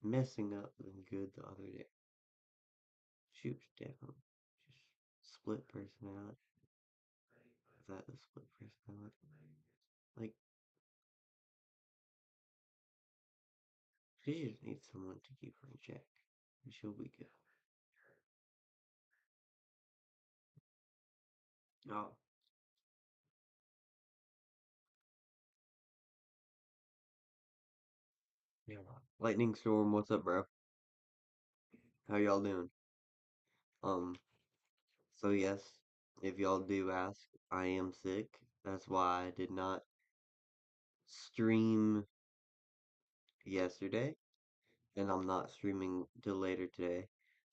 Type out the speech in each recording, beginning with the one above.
messing up than good the other day. She was definitely just split personality. Is that the split personality? Like, she just needs someone to keep her in check, and she'll be good. Oh, yeah. Lightning Storm, what's up, bro? How y'all doing? Um, so yes, if y'all do ask, I am sick. That's why I did not stream yesterday, and I'm not streaming till later today.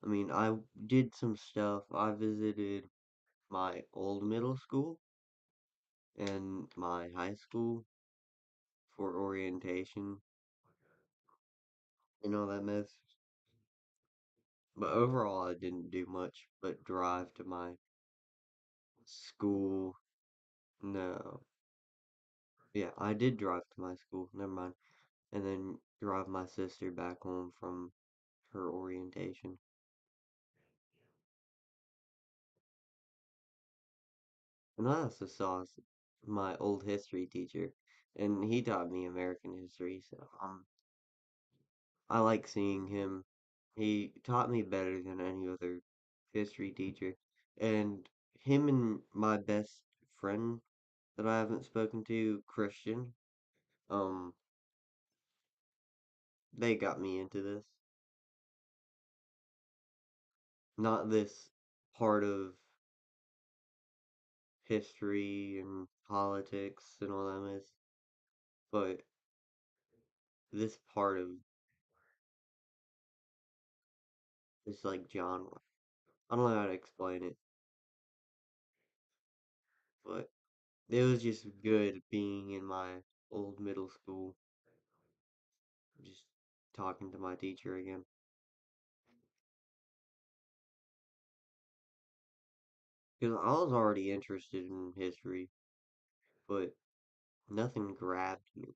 I mean, I did some stuff. I visited my old middle school and my high school for orientation and all that mess. But overall, I didn't do much but drive to my school. No. Yeah, I did drive to my school. Never mind. And then drive my sister back home from her orientation. And I also saw my old history teacher, and he taught me American history, so I like seeing him. He taught me better than any other history teacher. And him and my best friend that I haven't spoken to, Christian, um, they got me into this. Not this part of history and politics and all that mess, but this part of this like genre. I don't know how to explain it, but it was just good being in my old middle school, just talking to my teacher again. Because I was already interested in history, but nothing grabbed me.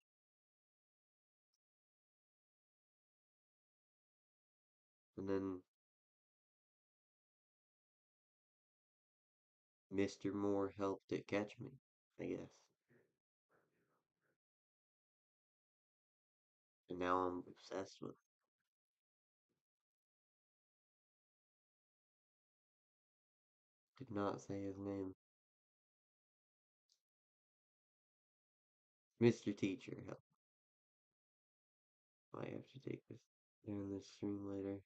And then Mr. Moore helped it catch me, I guess. And now I'm obsessed with it. Did not say his name. Mr. Teacher help. I have to take this during this stream later.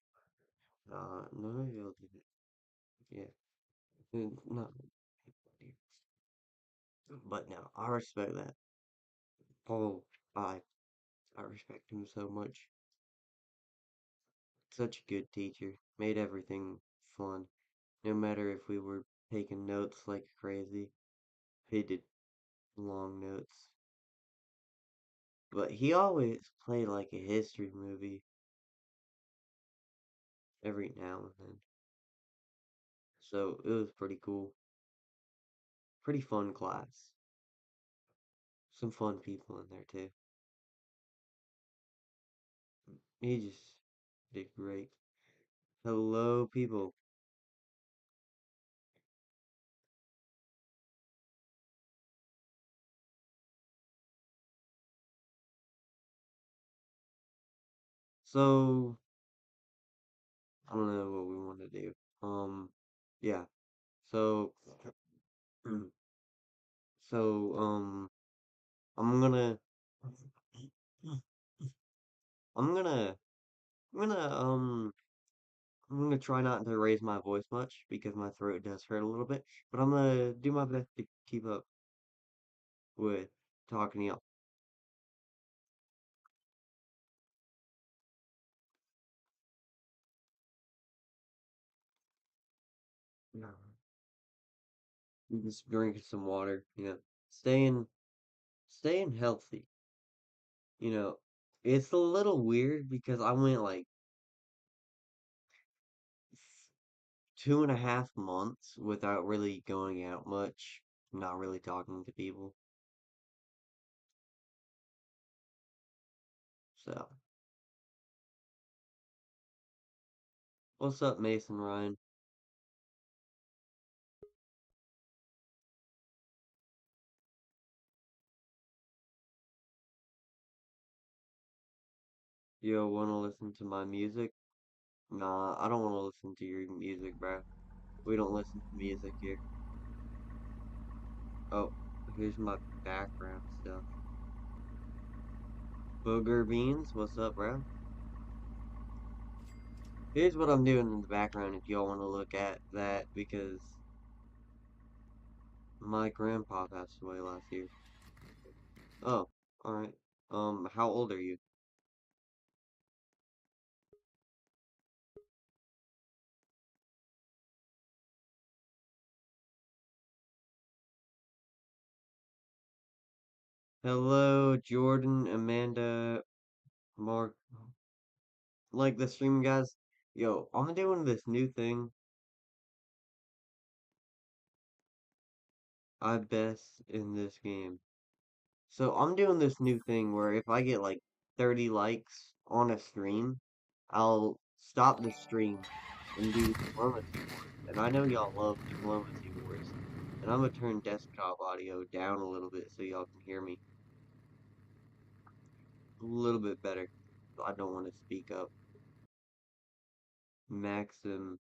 None of y'all did it. Yeah. Not but no, I respect that. Oh, I I respect him so much. Such a good teacher. Made everything fun. No matter if we were taking notes like crazy. He did long notes. But he always played like a history movie every now and then. So it was pretty cool. Pretty fun class. Some fun people in there too. He just did great. Hello, people. So, I don't know what we want to do. Yeah. So, so, I'm gonna, I'm gonna, I'm gonna, I'm gonna try not to raise my voice much because my throat does hurt a little bit, but I'm gonna do my best to keep up with talking to y'all. No. Just drinking some water, staying, staying healthy. You know, it's a little weird because I went like 2.5 months without really going out much, not really talking to people. So, What's up, Mason Ryan? You wanna listen to my music? Nah, I don't wanna listen to your music, bro. We don't listen to music here. Oh, here's my background stuff. Booger Beans, what's up, bro? Here's what I'm doing in the background if y'all wanna look at that because my grandpa passed away last year. Oh, alright. How old are you? Hello, Jordan, Amanda, Mark, like the stream guys. Yo, I'm doing this new thing. I best in this game. So I'm doing this new thing where if I get like 30 likes on a stream, I'll stop the stream and do diplomacy wars. And I know y'all love diplomacy wars. And I'm gonna turn desktop audio down a little bit so y'all can hear me a little bit better. I don't want to speak up. Maxim,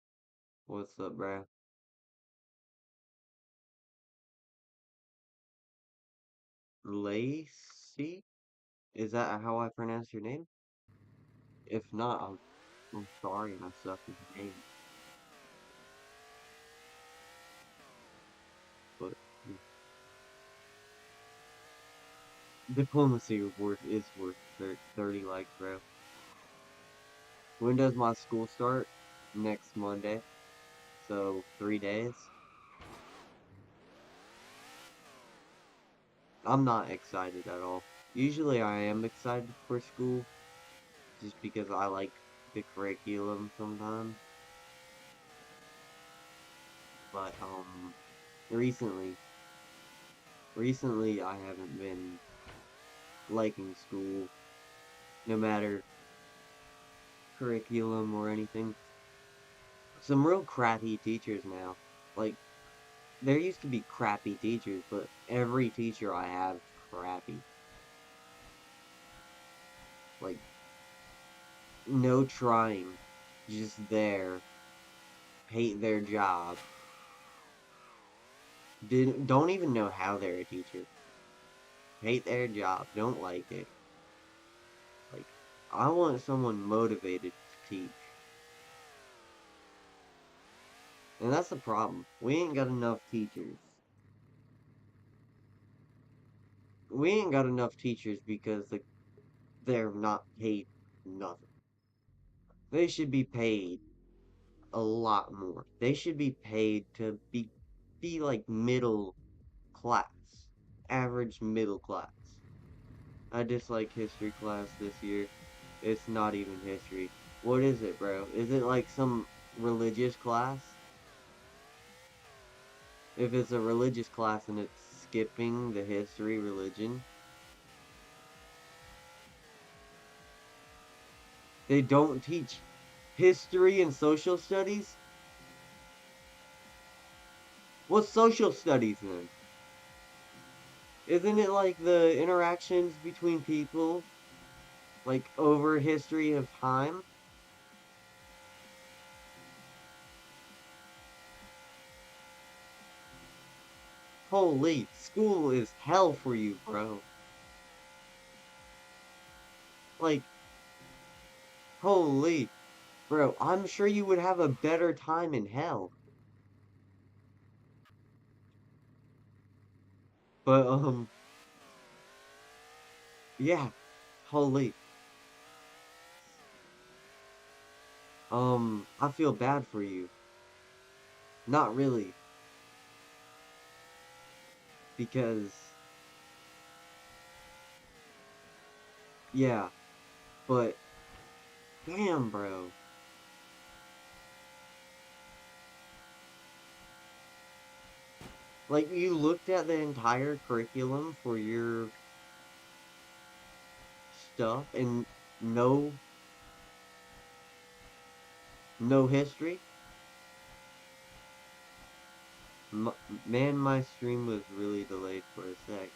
what's up, bruh? Lacey? Is that how I pronounce your name? If not, I'm sorry I suck with names. But diplomacy is worth 30 likes, bro. When does my school start? Next Monday. So 3 days. I'm not excited at all. Usually I am excited for school just because I like the curriculum sometimes. But recently recently I haven't been liking school no matter curriculum or anything. Some real crappy teachers now. Like there used to be crappy teachers, but every teacher I have is crappy. Like no trying, just there, hate their job, don't even know how they're a teacher, hate their job, don't like it. Like I want someone motivated to teach, and that's the problem. We ain't got enough teachers. We ain't got enough teachers because they're not paid nothing. They should be paid a lot more. They should be paid to be like middle class, average middle class. I dislike history class this year. It's not even history. What is it, bro? Is it like some religious class? If it's a religious class and it's skipping the history religion, they don't teach history and social studies? What's social studies then? Isn't it like the interactions between people, like over history of time? Holy, school is hell for you, bro. Like, holy, bro, I'm sure you would have a better time in hell. But, yeah, holy. I feel bad for you. Not really, because, yeah, but, damn, bro. Like, you looked at the entire curriculum for your stuff and no, No history? M Man, my stream was really delayed for a sec.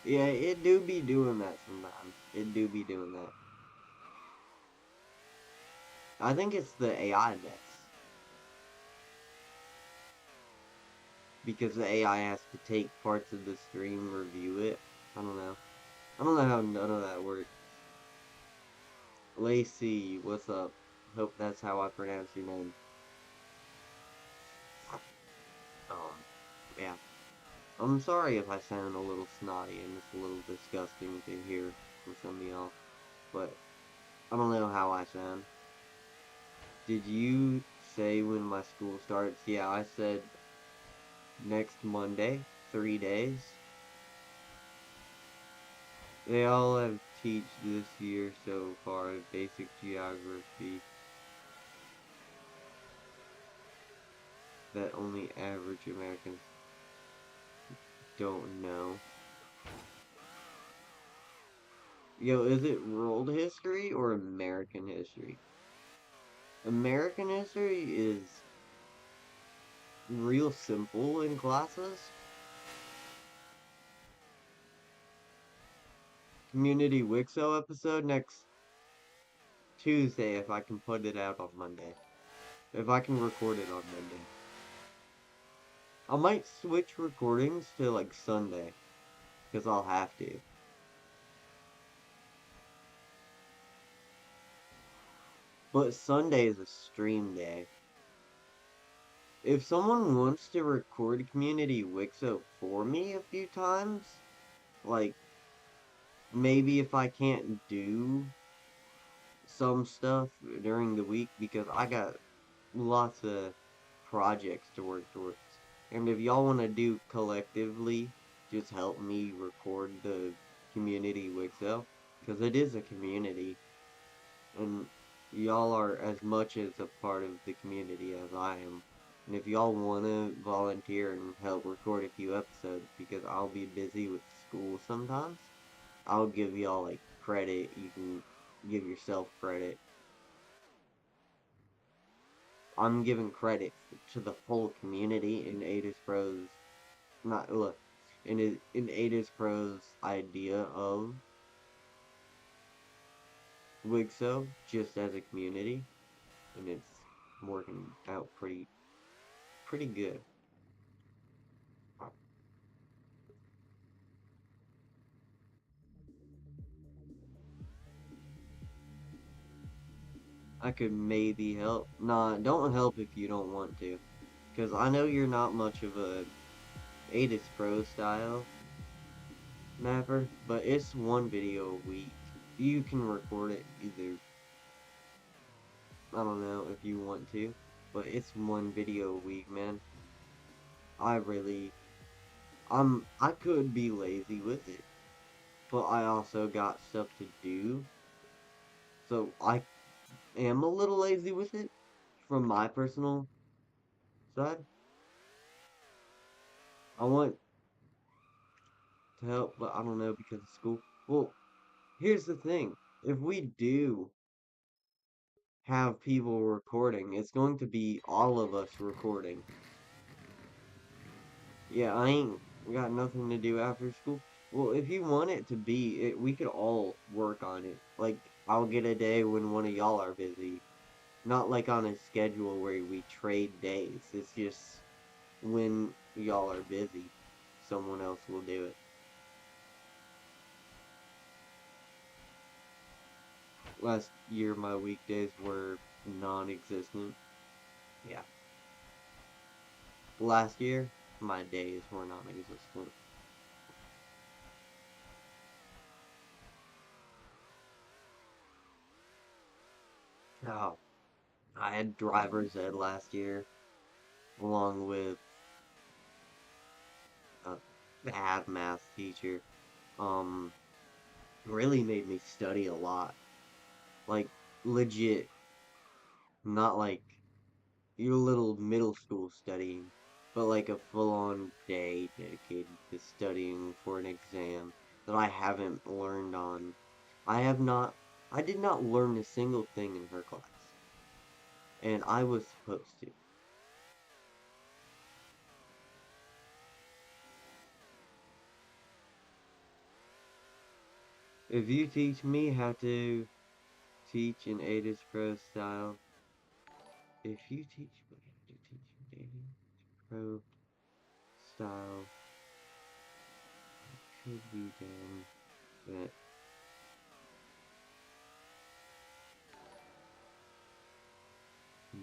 Yeah, it do be doing that sometimes. It do be doing that. I think it's the AI deaths because the AI has to take parts of the stream, review it. I don't know. I don't know how none of that works. Lacey, what's up? Hope that's how I pronounce your name. Um, yeah. I'm sorry if I sound a little snotty and it's a little disgusting to hear from some of y'all, but I don't know how I sound. Did you say when my school starts? Yeah, I said next Monday, 3 days. They all have teach this year so far, basic geography that only average Americans don't know. Yo, is it world history or American history? American history is real simple in classes. Community Wixo episode next Tuesday if I can put it out on Monday. If I can record it on Monday. I might switch recordings to like Sunday, because I'll have to. But Sunday is a stream day. If someone wants to record Community Wixo for me a few times, like maybe if I can't do some stuff during the week because I got lots of projects to work towards. And if y'all want to do collectively, just help me record the Community Wixo, because it is a community, and y'all are as much as a part of the community as I am. And if y'all want to volunteer and help record a few episodes, because I'll be busy with school sometimes, I'll give y'all like credit. You can give yourself credit. I'm giving credit to the whole community in Ada's Pros. Not look in Ada's Pros idea of Wigso just as a community, and it's working out pretty good. I could maybe help. Nah, don't help if you don't want to, because I know you're not much of a Ada's Pro style mapper, but it's one video a week. You can record it either, I don't know if you want to, but it's one video a week, man. I really, I could be lazy with it, but I also got stuff to do. So I am a little lazy with it from my personal side. I want to help, but I don't know because of school. Well, here's the thing. If we do have people recording, it's going to be all of us recording. Yeah, I ain't got nothing to do after school. Well, if you want it to be, we could all work on it. Like, I'll get a day when one of y'all are busy. Not like on a schedule where we trade days. It's just when y'all are busy, someone else will do it. Last year, my weekdays were non-existent. Yeah. Last year, my days were non-existent. Oh, I had driver's ed last year, along with a bad math teacher. Um, really made me study a lot. Like, legit, not like your little middle school studying, but like a full-on day dedicated to studying for an exam that I haven't learned on. I have not, I did not learn a single thing in her class. and I was supposed to. If you teach me how to teach in Ada's Pro style, if you teach me how to teach in Ada's Pro style, it could be done that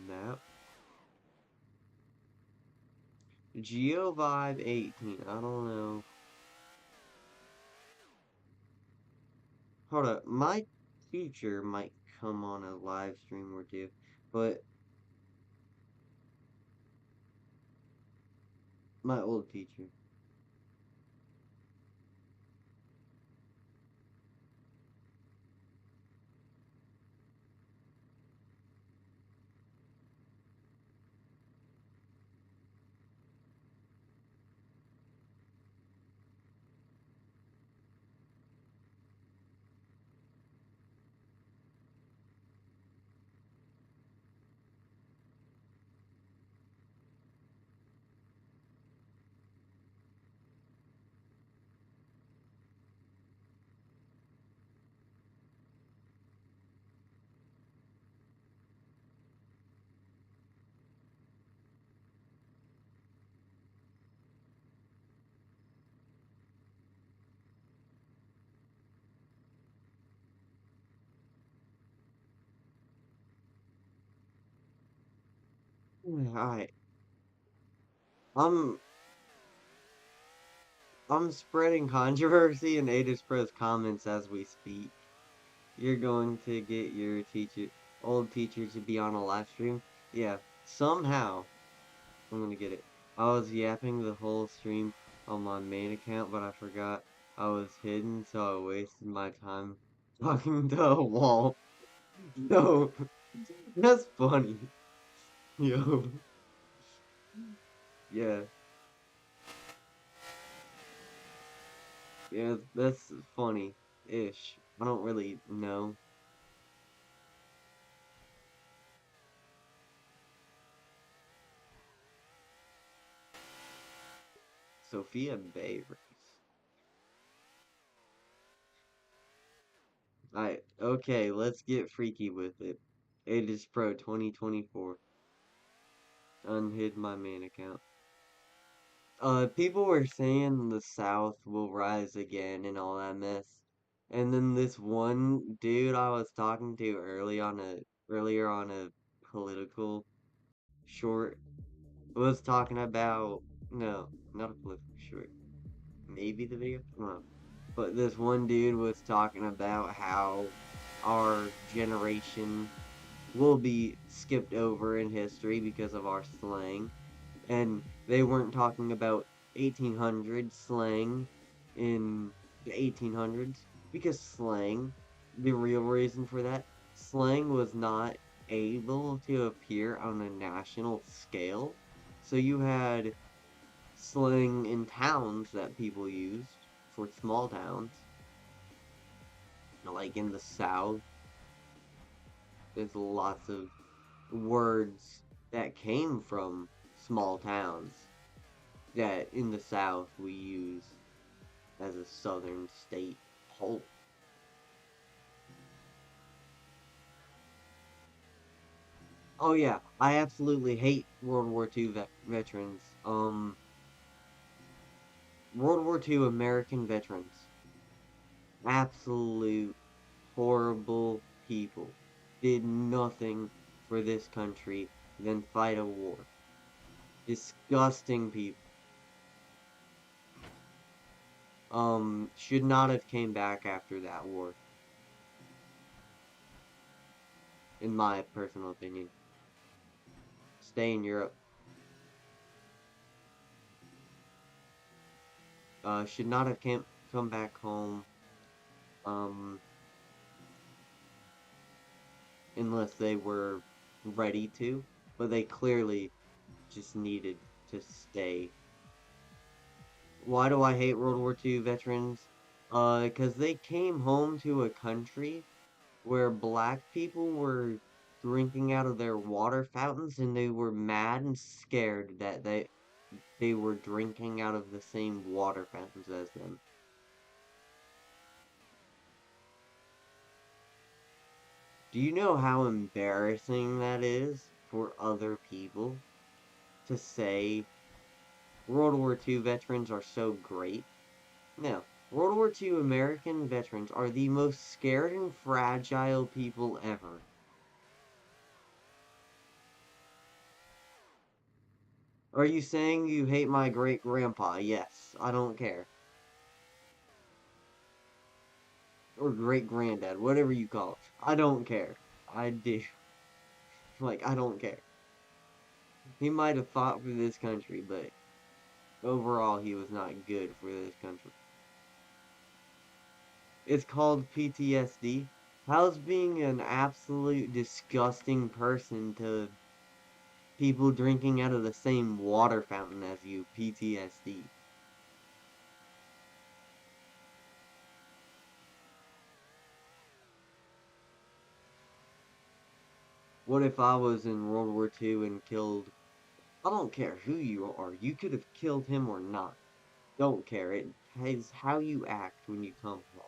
map. GeoVibe 18, I don't know. Hold up, my teacher might come on a live stream or two, but my old teacher. Alright, I'm I'm spreading controversy in Ada's Pro's comments as we speak. You're going to get your old teacher to be on a live stream? Yeah, somehow I'm gonna get it. I was yapping the whole stream on my main account, but I forgot I was hidden, so I wasted my time talking to a wall. No, that's funny. Yo, yeah, yeah, that's funny-ish. I don't really know. Sophia Bay race. Alright, okay, let's get freaky with it. Aegis Pro 2024. Unhid my main account. People were saying the South will rise again and all that mess. And then this one dude I was talking to earlier on a political short was talking about no, not a political short. Maybe the video? I don't know. But this one dude was talking about how our generation will be skipped over in history because of our slang. And they weren't talking about 1800 slang in the 1800s because slang, the real reason for that, slang was not able to appear on a national scale. So you had slang in towns that people used for small towns, like in the South. There's lots of words that came from small towns that in the South we use as a southern state whole. Oh yeah, I absolutely hate World War II veterans. World War II American veterans, absolute horrible people, did nothing for this country than fight a war. Disgusting people. Should not have came back after that war, in my personal opinion. Stay in Europe. Should not have come back home. Um, unless they were ready to, but they clearly just needed to stay. Why do I hate World War II veterans? Because they came home to a country where black people were drinking out of their water fountains and they were mad and scared that they were drinking out of the same water fountains as them. Do you know how embarrassing that is for other people to say World War II veterans are so great? No. World War II American veterans are the most scared and fragile people ever. Are you saying you hate my great grandpa? Yes, I don't care. Or great granddad, whatever you call it. I don't care. I do. Like, I don't care. He might have fought for this country, but overall, he was not good for this country. It's called PTSD. How's being an absolute disgusting person to people drinking out of the same water fountain as you PTSD? What if I was in World War II and killed? I don't care who you are. You could have killed him or not. Don't care. It is how you act when you come home.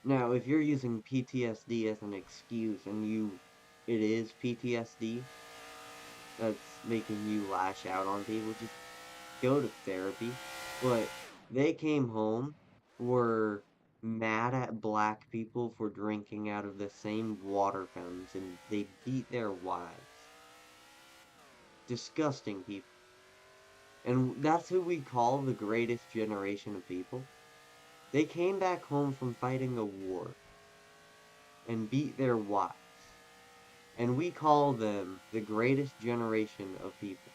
Now, if you're using PTSD as an excuse and it is PTSD that's making you lash out on people, just go to therapy. But they came home, were mad at black people for drinking out of the same water fountains, and they beat their wives. Disgusting people. And that's who we call the greatest generation of people. They came back home from fighting a war and beat their wives. And we call them the greatest generation of people.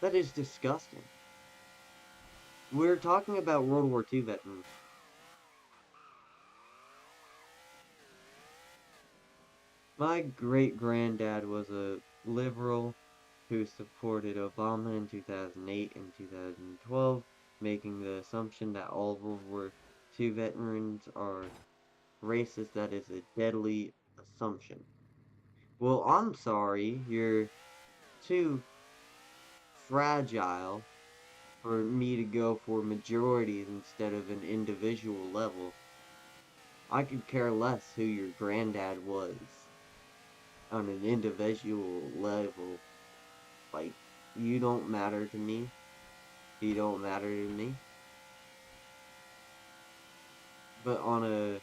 That is disgusting. We're talking about World War II veterans. My great granddad was a liberal who supported Obama in 2008 and 2012, making the assumption that all World War II veterans are racist. That is a deadly assumption. Well, I'm sorry, you're too fragile for me to go for majorities instead of an individual level. I could care less who your granddad was on an individual level. Like, you don't matter to me. You don't matter to me. But on a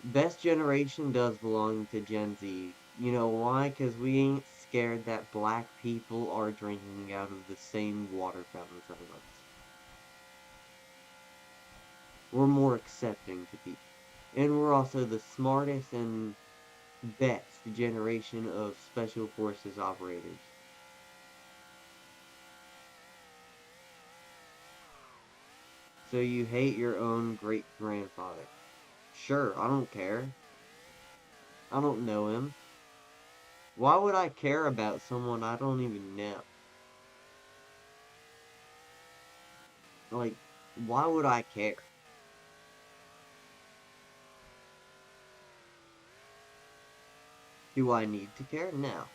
best generation does belong to Gen Z. You know why? Because we ain't scared that black people are drinking out of the same water fountains as us. We're more accepting to people. And we're also the smartest and best generation of special forces operators. So you hate your own great grandfather. Sure, I don't care. I don't know him. Why would I care about someone I don't even know? Like, why would I care? Do I need to care? No.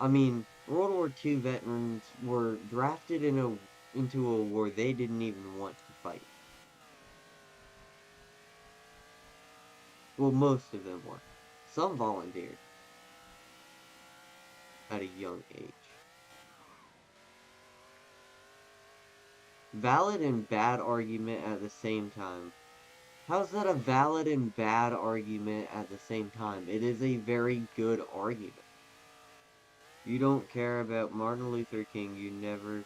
I mean, World War II veterans were drafted into a war they didn't even want to fight. Well, most of them were. Some volunteered at a young age. Valid and bad argument at the same time. How's that a valid and bad argument at the same time? It is a very good argument. You don't care about Martin Luther King, you never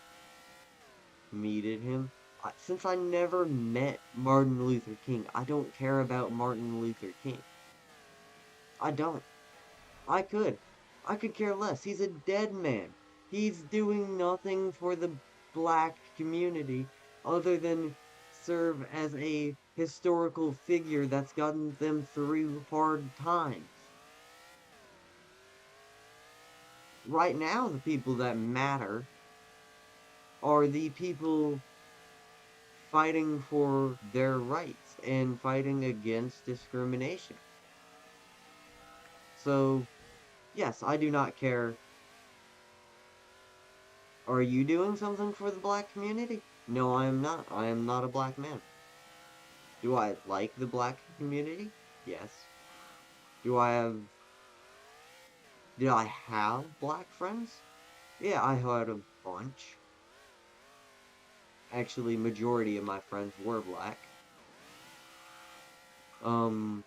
meted him. Since I never met Martin Luther King, I don't care about Martin Luther King. I don't. I could. I could care less. He's a dead man. He's doing nothing for the black community other than serve as a historical figure that's gotten them through hard times. Right now, the people that matter are the people. fighting for their rights and fighting against discrimination. So, yes, I do not care. Are you doing something for the black community? No, I am not. I am not a black man. Do I like the black community? Yes. Do I have, did I have black friends? Yeah, I had a bunch. Actually, majority of my friends were black. Um,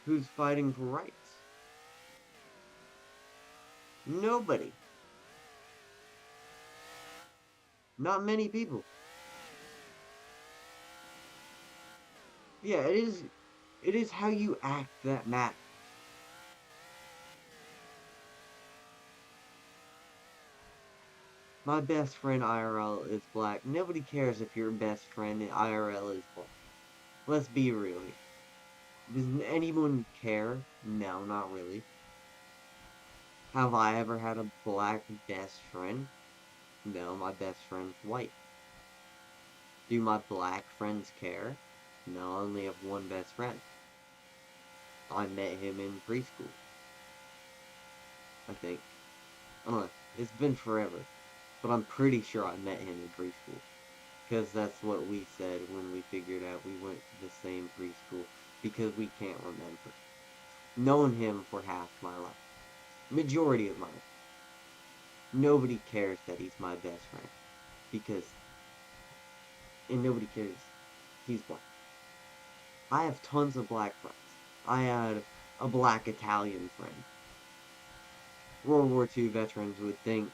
who's fighting for rights? Nobody. Not many people. Yeah, it is how you act that matters. My best friend IRL is black. Nobody cares if your best friend in IRL is black. Let's be real here. Does anyone care? No, not really. Have I ever had a black best friend? No, my best friend's white. Do my black friends care? No, I only have one best friend. I met him in preschool, I think. I don't know. It's been forever. But I'm pretty sure I met him in preschool. Because that's what we said when we figured out we went to the same preschool. Because we can't remember. Known him for half my life. Majority of my life. Nobody cares that he's my best friend. Because, and nobody cares he's black. I have tons of black friends. I had a black Italian friend. World War II veterans would think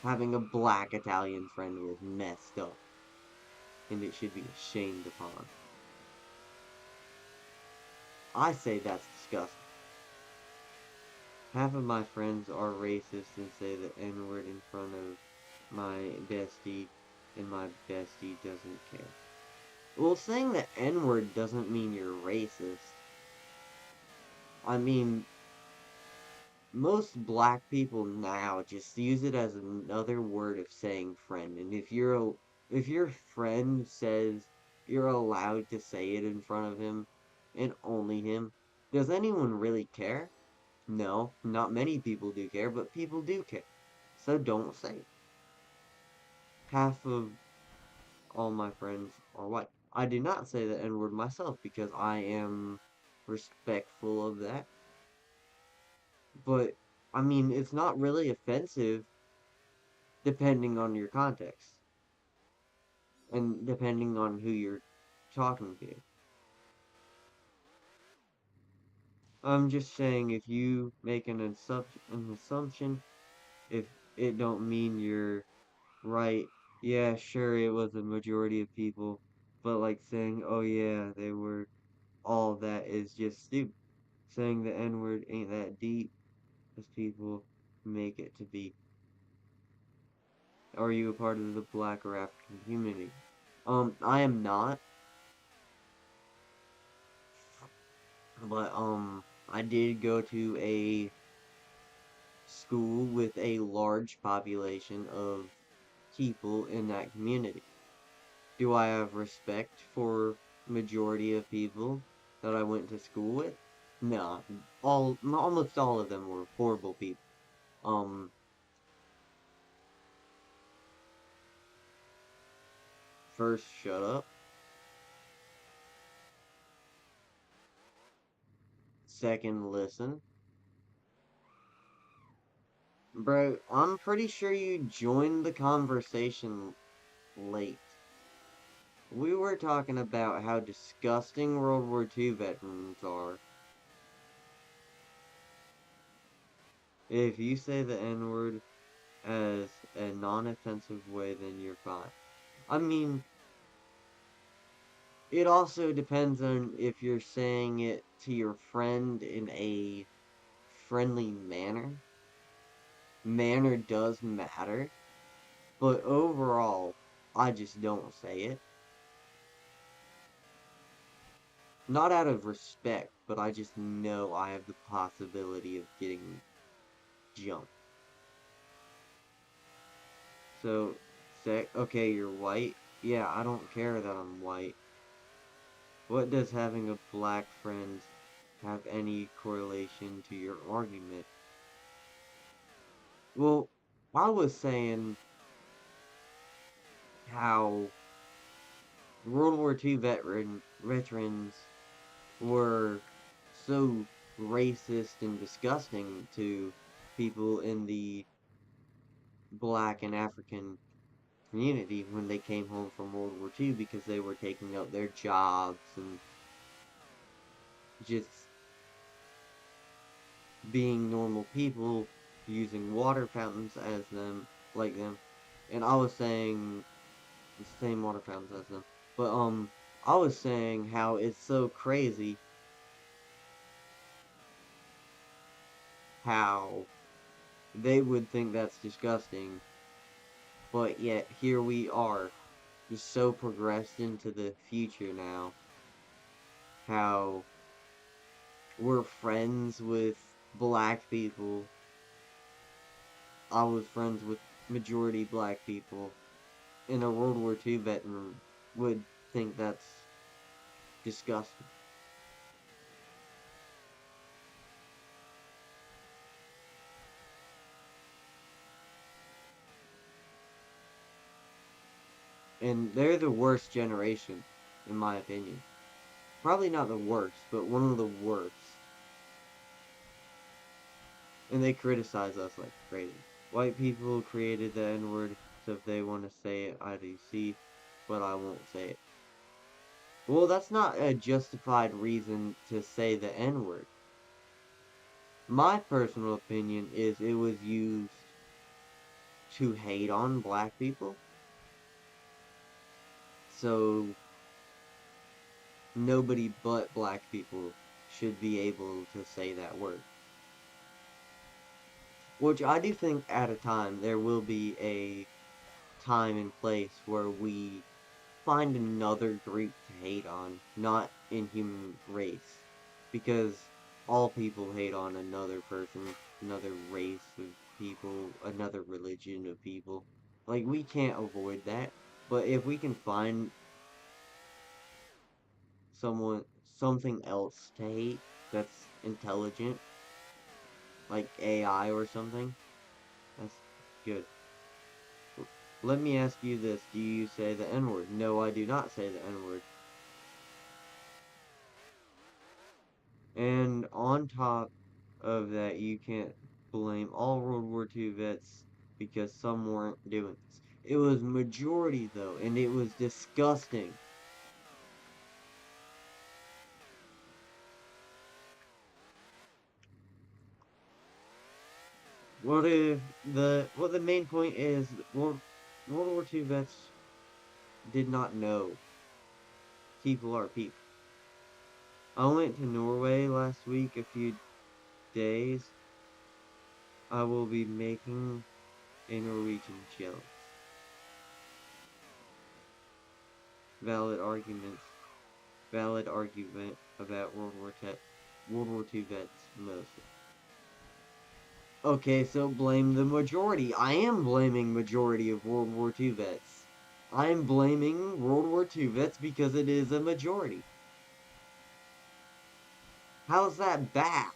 having a black Italian friend was messed up, and it should be shamed upon. I say that's disgusting. Half of my friends are racist and say the N word in front of my bestie, and my bestie doesn't care. Well, saying the N word doesn't mean you're racist. I mean, most black people now just use it as another word of saying friend. And if your friend says you're allowed to say it in front of him and only him, does anyone really care? No, not many people do care, but people do care. So don't say it. Half of all my friends are white. I do not say the N word myself because I am respectful of that. But I mean, it's not really offensive depending on your context and depending on who you're talking to. I'm just saying if you make an assumption, if it don't mean you're right, yeah, sure it was a majority of people, but like saying, oh yeah, they were all that is just stupid. Saying the N word ain't that deep as people make it to be. Are you a part of the black or African community? I am not, but I did go to a school with a large population of people in that community. Do I have respect for majority of people that I went to school with? No, almost all of them were horrible people. Um, first, shut up. Second, listen. Bro, I'm pretty sure you joined the conversation late. We were talking about how disgusting World War II veterans are. If you say the N word as a non-offensive way, then you're fine. I mean, it also depends on if you're saying it to your friend in a friendly manner. Manner does matter, but overall, I just don't say it. Not out of respect, but I just know I have the possibility of getting jumped. So Say, okay, you're white. Yeah, I don't care that I'm white. What does having a black friend have any correlation to your argument? Well, I was saying how World War II veterans were so racist and disgusting to people in the black and African community when they came home from World War II because they were taking up their jobs and just being normal people using water fountains as them like them. And I was saying the same water fountains as them. But I was saying how it's so crazy how they would think that's disgusting, but yet here we are, just so progressed into the future now, how we're friends with black people. I was friends with majority black people, and a World War II veteran would think that's disgusting. And they're the worst generation, in my opinion. Probably not the worst, but one of the worst. And they criticize us like crazy. White people created the N word, so if they want to say it, I do see, but I won't say it. Well, that's not a justified reason to say the N word. My personal opinion is it was used to hate on black people, so nobody but black people should be able to say that word. Which I do think at a time there will be a time and place where we find another group to hate on, not in human race. Because all people hate on another person, another race of people, another religion of people. Like, we can't avoid that. But if we can find someone, something else to hate that's intelligent, like AI or something, that's good. Let me ask you this. Do you say the N word? No, I do not say the N word. And on top of that, you can't blame all World War II vets because some weren't doing this. It was majority though, and it was disgusting. What if the main point is World War II vets did not know people are people. I went to Norway last week, a few days. I will be making a Norwegian jealous. Valid arguments, valid argument about World War II vets mostly. Okay, so blame the majority. I am blaming majority of World War II vets. I'm blaming World War II vets because it is a majority. How's that bad?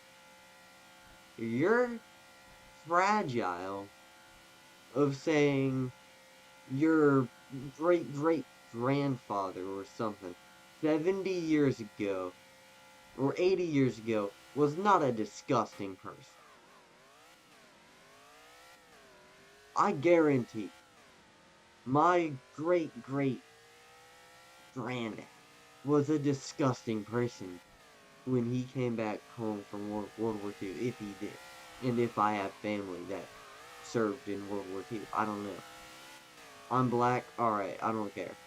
You're fragile of saying your great great grandfather or something 70 years ago or 80 years ago was not a disgusting person. I guarantee my great great granddad was a disgusting person when he came back home from World War II, if he did. And if I have family that served in World War II, I don't know. I'm black, alright, I don't care.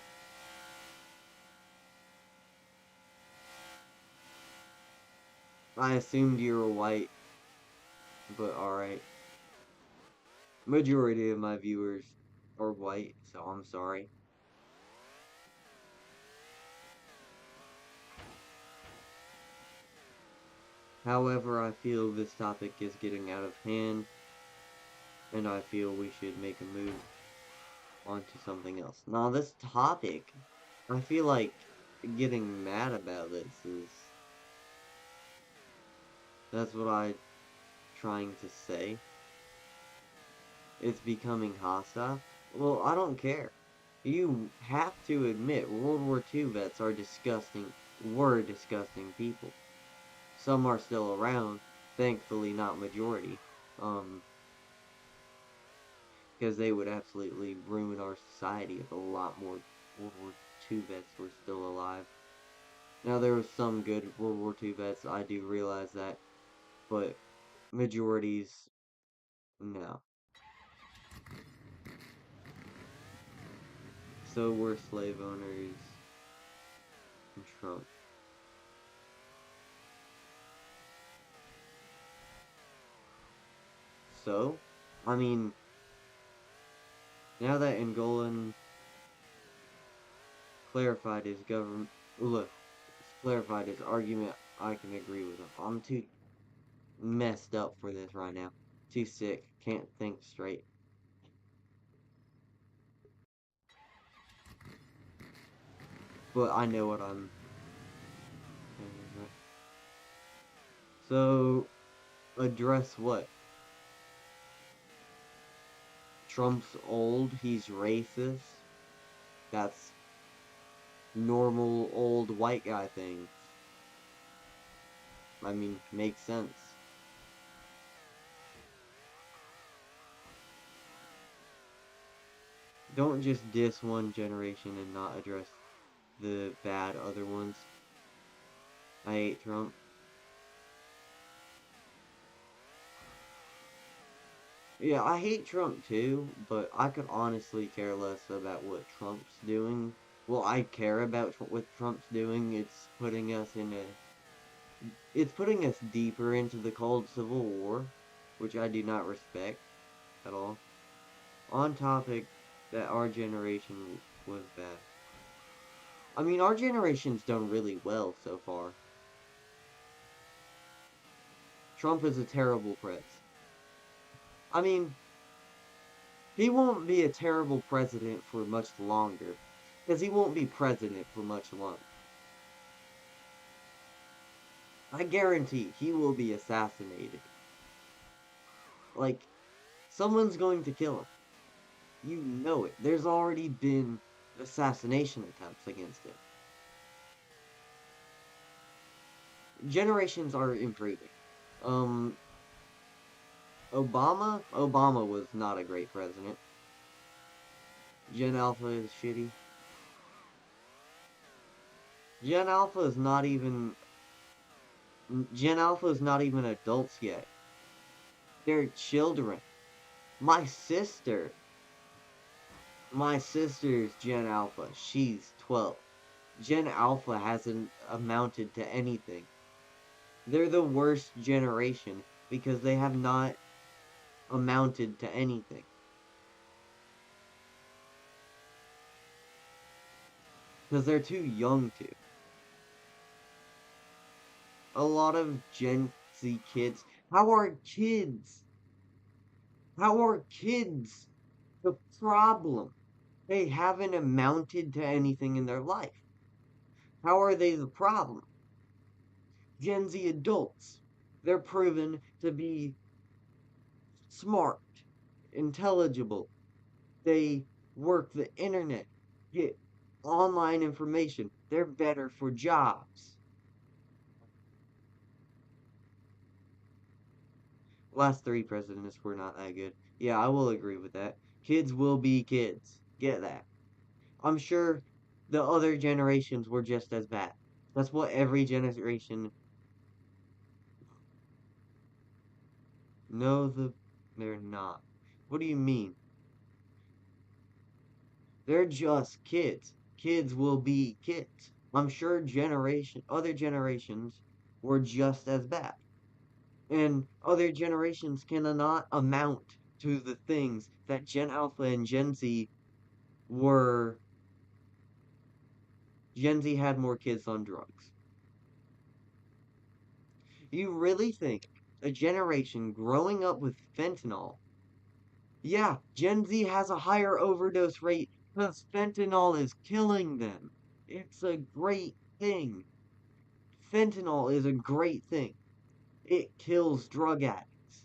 I assumed you were white, but alright. Majority of my viewers are white, so I'm sorry. However, I feel this topic is getting out of hand, and I feel we should make a move. onto something else. Now, this topic, I feel like getting mad about this is that's what I trying to say. It's becoming hostile. Well, I don't care. You have to admit World War II vets are were disgusting people. Some are still around, thankfully not majority. Um, because they would absolutely ruin our society if a lot more World War II vets were still alive. Now there was some good World War II vets, I do realize that, but majorities, no. So were slave owners and Trump. So, I mean, now that Angolan clarified his government, look, clarified his argument, I can agree with him. I'm too messed up for this right now. Too sick, can't think straight. But I know what I'm. So, address what? Trump's old, he's racist. That's normal old white guy things. I mean, makes sense. Don't just diss one generation and not address the bad other ones. I hate Trump. Yeah, I hate Trump too, but I could honestly care less about what Trump's doing. Well, I care about what Trump's doing. It's putting us deeper into the cold civil war, which I do not respect at all. On topic that our generation was bad. I mean, our generation's done really well so far. Trump is a terrible pres. I mean, he won't be a terrible president for much longer, because he won't be president for much longer. I guarantee he will be assassinated. Like, someone's going to kill him. You know it. There's already been assassination attempts against him. Generations are improving. Um, Obama was not a great president. Gen Alpha is shitty. Gen Alpha is not even Gen Alpha is not even adults yet. They're children. My sister, my sister's Gen Alpha. She's 12. Gen Alpha hasn't amounted to anything. They're the worst generation because they have not amounted to anything. Because they're too young to. A lot of Gen Z kids. How are kids? How are kids the problem? They haven't amounted to anything in their life. How are they the problem? Gen Z adults. They're proven to be smart, intelligible. They work the internet, get online information. They're better for jobs. Last three presidents were not that good. Yeah, I will agree with that. Kids will be kids. Get that. I'm sure the other generations were just as bad. That's what every generation. No, they're not. What do you mean? They're just kids. Kids will be kids. I'm sure other generations were just as bad. And other generations cannot amount to the things that Gen Alpha and were. Gen Z had more kids on drugs. You really think a generation growing up with fentanyl, Yeah, Gen Z has a higher overdose rate because fentanyl is killing them. It's a great thing. Fentanyl is a great thing. It kills drug addicts.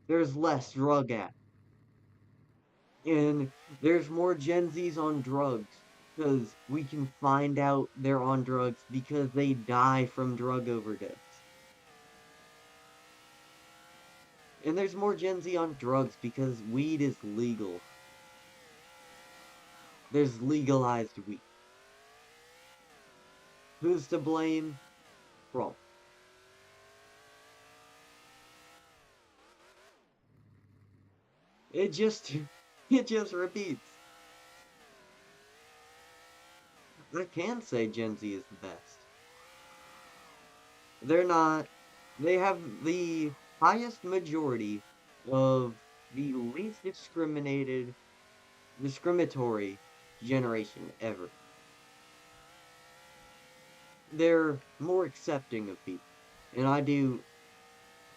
There's less drug addicts. And there's more Gen Zs on drugs because we can find out they're on drugs because they die from drug overdose. And there's more Gen Z on drugs because weed is legal. There's legalized weed. Who's to blame? Trump. It just it just repeats. I can say Gen Z is the best. They're not. They have the highest majority of the least discriminatory generation ever. They're more accepting of people, and I do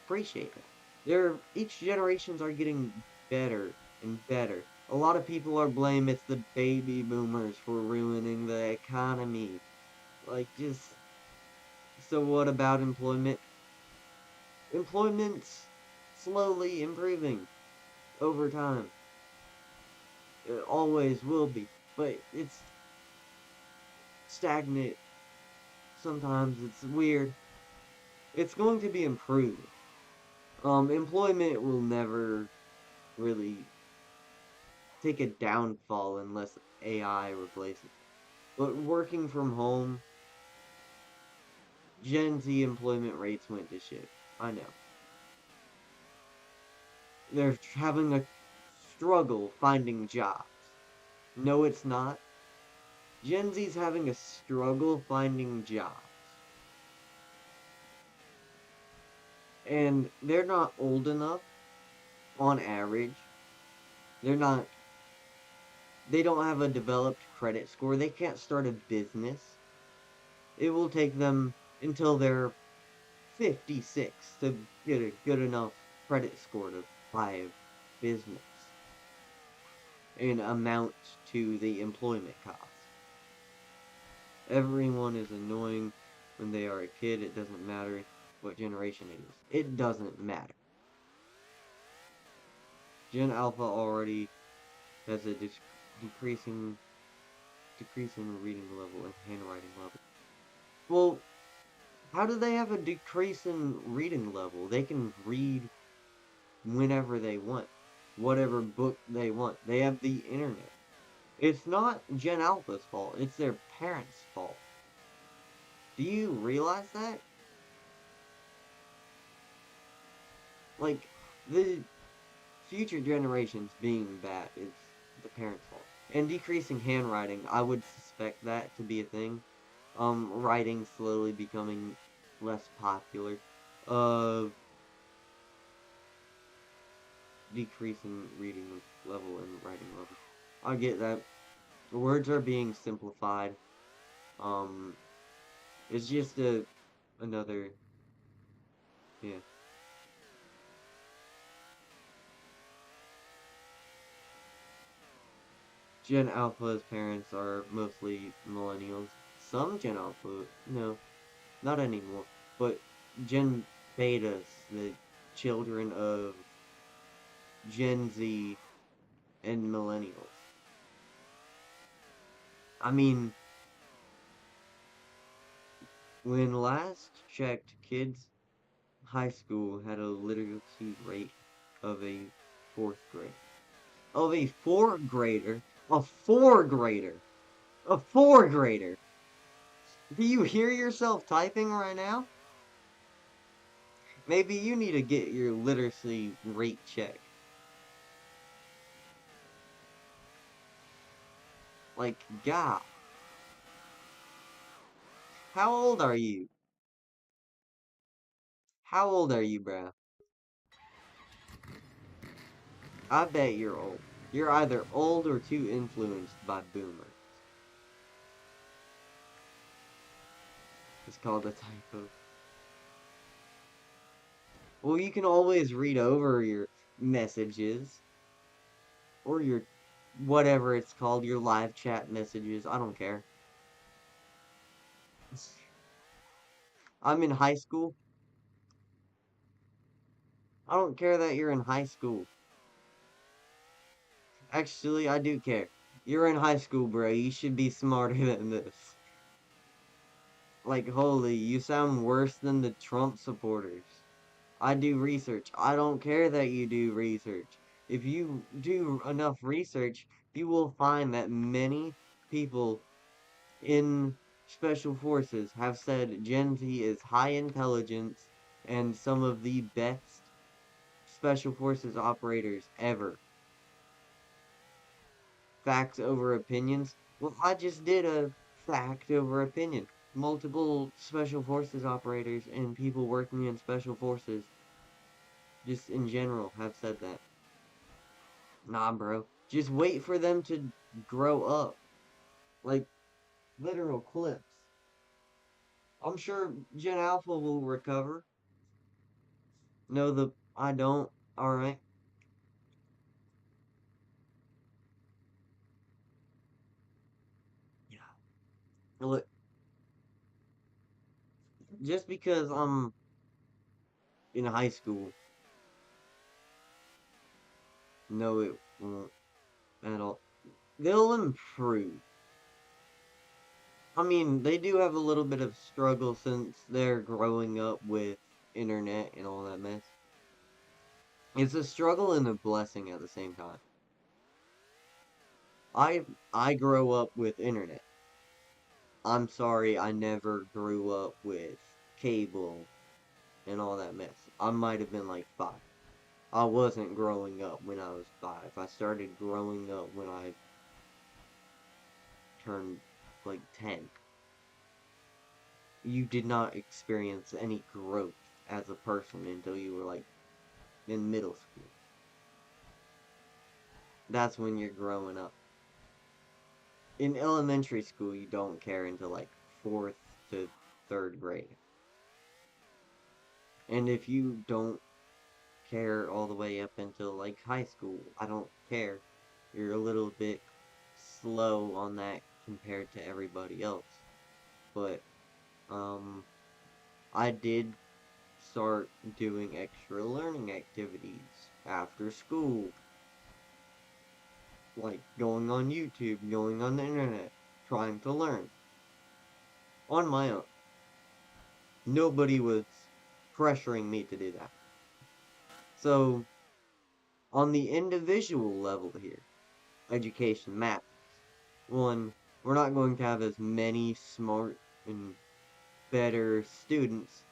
appreciate that. Each generations are getting better and better. A lot of people are blame it's the baby boomers for ruining the economy. Like just so what about employment? Employment's slowly improving over time. It always will be, but it's stagnant. Sometimes it's weird. It's going to be improving. Employment will never really take a downfall unless AI replaces it. But working from home, Gen Z employment rates went to shit. I know. They're having a struggle finding jobs. No, it's not. Gen Z's having a struggle finding jobs. And they're not old enough on average. They're not, they don't have a developed credit score. They can't start a business. It will take them until they're 56 to get a good enough credit score to buy a business and amount to the employment cost. Everyone is annoying when they are a kid. It doesn't matter what generation it is. It doesn't matter. Gen Alpha already has a decreasing reading level and handwriting level. Well, how do they have a decrease in reading level? They can read whenever they want, whatever book they want. They have the internet. It's not Gen Alpha's fault, it's their parents' fault. Do you realize that? Like, the future generations being bad is the parents' fault. And decreasing handwriting, I would suspect that to be a thing. Writing slowly becoming less popular. Uh, Decreasing reading level and writing level. I get that. Words are being simplified. Um, it's just another, yeah. Gen Alpha's parents are mostly millennials. Some Gen Alpha, no, not anymore. But Gen Betas, the children of Gen Z and millennials. I mean, when last checked, kids high school had a literacy rate of a fourth grade. Of a fourth grader? A four grader! A four grader! Do you hear yourself typing right now? Maybe you need to get your literacy rate checked. Like, God, how old are you? How old are you, bro? I bet you're old. You're either old or too influenced by boomers. It's called a typo. Well, you can always read over your messages. or your whatever it's called, your live chat messages. I don't care. I'm in high school. I don't care that you're in high school. Actually, I do care. You're in high school, bro. You should be smarter than this. Like, holy, you sound worse than the Trump supporters. I do research. I don't care that you do research. If you do enough research, you will find that many people in special forces have said Gen Z is high intelligence and some of the best special forces operators ever. Facts over opinions. Well, I just did a fact over opinion. Multiple special forces operators and people working in special forces, just in general, have said that. Nah, bro. Just wait for them to grow up. Like, literal clips. I'm sure Gen Alpha will recover. No, I don't. Alright. Yeah. Look, just because I'm in high school, no, it won't at all. They'll improve. I mean, they do have a little bit of struggle since they're growing up with internet and all that mess. It's a struggle and a blessing at the same time. I I grow up with internet. I'm sorry I never grew up with cable and all that mess. I might have been like 5. I wasn't growing up when I was 5. I started growing up when I turned like 10. You did not experience any growth as a person until you were like in middle school. That's when you're growing up. In elementary school, you don't care until like 4th to 3rd grade. And if you don't care all the way up until like high school, I don't care. You're a little bit slow on that compared to everybody else. But um I did start doing extra learning activities after school, like going on YouTube, going on the internet, trying to learn on my own. Nobody was pressuring me to do that. So, on the individual level here, education matters. One, we're not going to have as many smart and better students,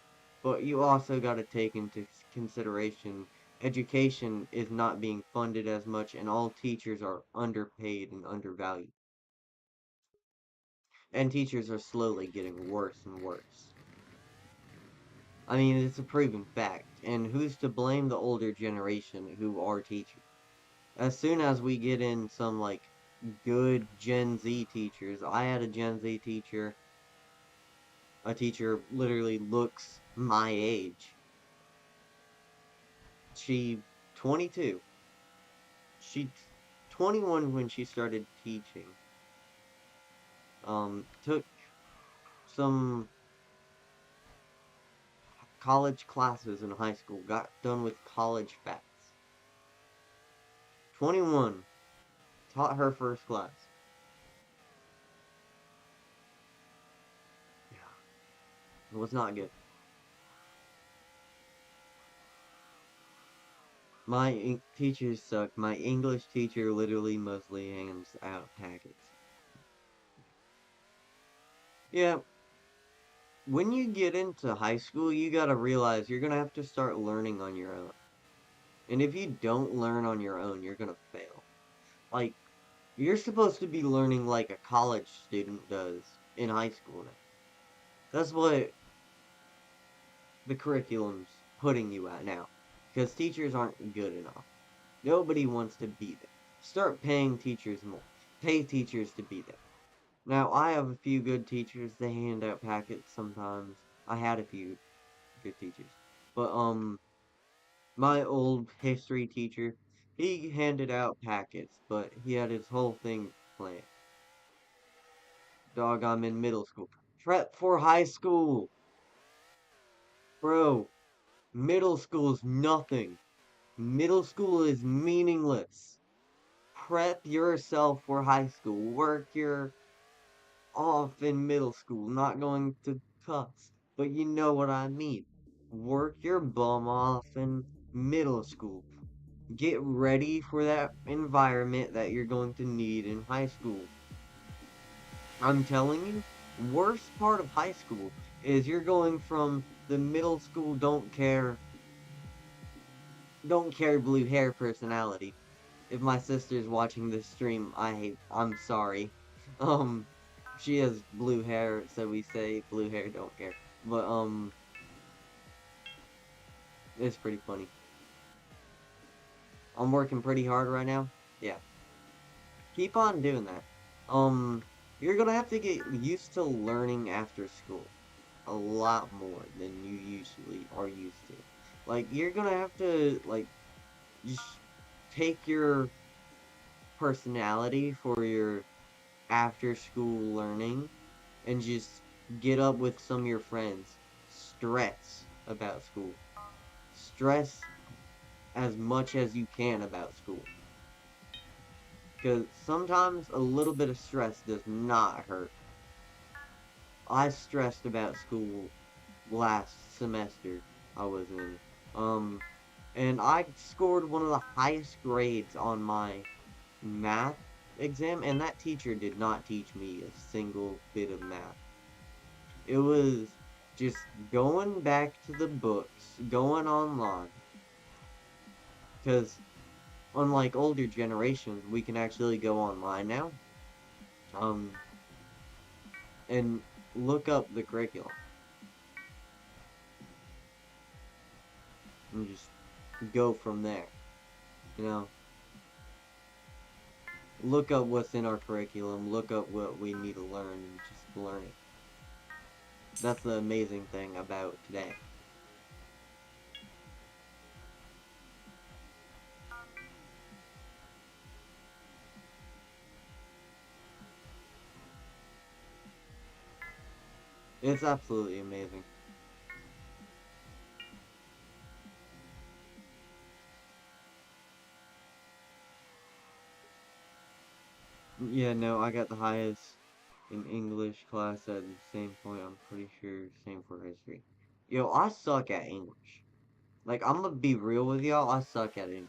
but you also got to take into consideration education is not being funded as much, and all teachers are underpaid and undervalued. And teachers are slowly getting worse and worse. I mean, it's a proven fact. And who's to blame the older generation who are teachers? As soon as we get in some like good Gen Z teachers, I had a Gen Z teacher, a teacher literally looks my age. She 22. She 21 when she started teaching. Took some college classes in high school, got done with college facts. 21, taught her first class. Yeah, it was not good. My teachers suck. My English teacher literally mostly hands out packets. Yeah, when you get into high school, you gotta realize you're gonna have to start learning on your own. And if you don't learn on your own, you're gonna fail. Like, you're supposed to be learning like a college student does in high school now. That's what the curriculum's putting you at now. Because teachers aren't good enough. Nobody wants to be there. Start paying teachers more. Pay teachers to be there. Now, I have a few good teachers. They hand out packets sometimes. I had a few good teachers. But, my old history teacher, He handed out packets, but he had his whole thing planned. Dog, I'm in middle school. Prep for high school! Bro, middle school is nothing. Middle school is meaningless. Prep yourself for high school. Work your off in middle school. Not going to cuss, but you know what I mean. Work your bum off in middle school. Get ready for that environment that you're going to need in high school. I'm telling you, worst part of high school is you're going from the middle school don't care blue hair personality. If my sister's watching this stream, I'm sorry. Um she has blue hair, so we say blue hair don't care. But it's pretty funny. I'm working pretty hard right now. Yeah. Keep on doing that. Um you're gonna have to get used to learning after school a lot more than you usually are used to. Like you're gonna have to like just take your personality for your after school learning and just get up with some of your friends. Stress about school. Stress as much as you can about school. Because sometimes a little bit of stress does not hurt. I stressed about school last semester I was in. Um, and I scored one of the highest grades on my math exam, and that teacher did not teach me a single bit of math. It was just going back to the books, going online, because unlike older generations, we can actually go online now, um, and look up the curriculum and just go from there. You know, look up what's in our curriculum, look up what we need to learn, and just learn it. That's the amazing thing about today. It's absolutely amazing. Yeah, no, I got the highest in English class at the same point. I'm pretty sure same for history. Yo, I suck at English. Like, I'm gonna be real with y'all, I suck at English.